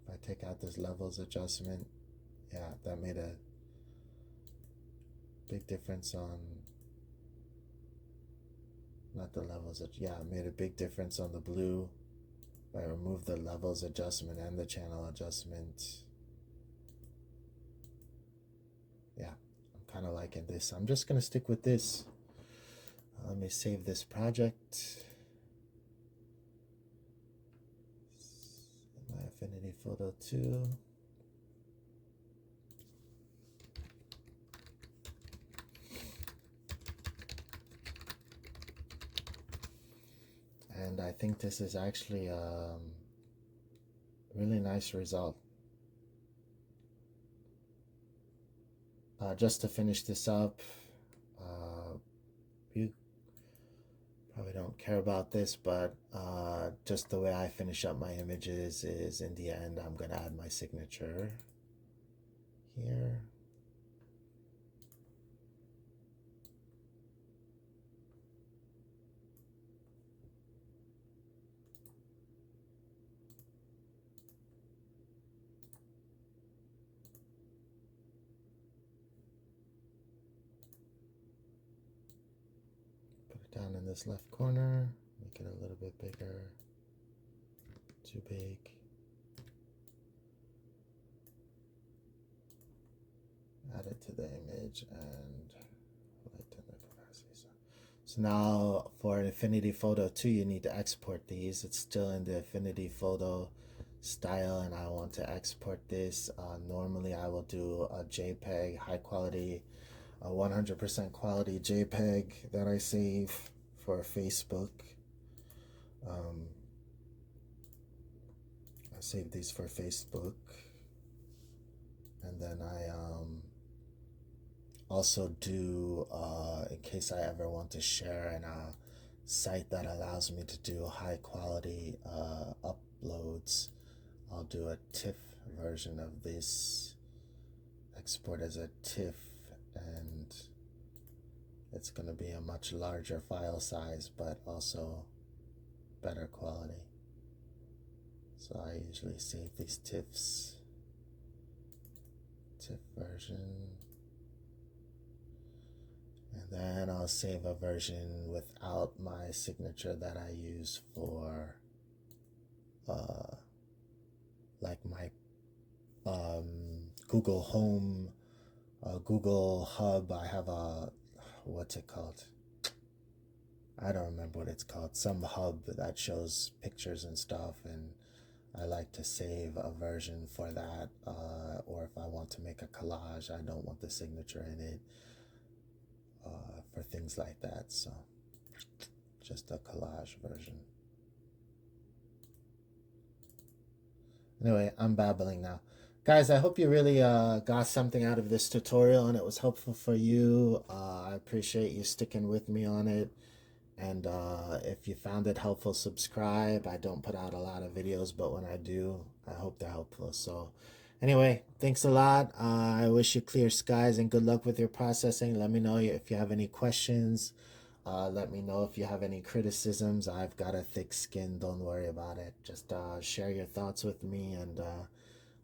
If I take out this levels adjustment, yeah, that made a big difference on, not the levels, yeah, it made a big difference on the blue. If I remove the levels adjustment and the channel adjustment, yeah, I'm kind of liking this. I'm just gonna stick with this. Let me save this project. My Affinity Photo 2. And I think this is actually a really nice result. Just to finish this up, you probably don't care about this, but just the way I finish up my images is, in the end, I'm going to add my signature here. Down in this left corner, make it a little bit bigger, too big. Add it to the image and lighten the capacity. So now for Infinity Photo 2, you need to export these. It's still in the Infinity Photo style, and I want to export this. Normally I will do a JPEG, high quality, 100% quality JPEG that I save for Facebook. I save these for Facebook, and then I also do, in case I ever want to share in a site that allows me to do high quality uploads, I'll do a TIFF version of this, export as a TIFF, and it's going to be a much larger file size, but also better quality. So I usually save these TIFFs, TIFF version, and then I'll save a version without my signature that I use for like my Google Home, Google Hub. I have a, what's it called? I don't remember what it's called. Some hub that shows pictures and stuff, and I like to save a version for that. Or if I want to make a collage, I don't want the signature in it, for things like that. So just a collage version. Anyway, I'm babbling now. Guys, I hope you really got something out of this tutorial and it was helpful for you. I appreciate you sticking with me on it. And if you found it helpful, subscribe. I don't put out a lot of videos, but when I do, I hope they're helpful. So anyway, thanks a lot. I wish you clear skies and good luck with your processing. Let me know if you have any questions. Let me know if you have any criticisms. I've got a thick skin. Don't worry about it. Just share your thoughts with me and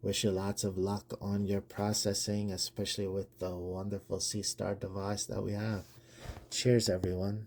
wish you lots of luck on your processing, especially with the wonderful Seestar device that we have. Cheers, everyone.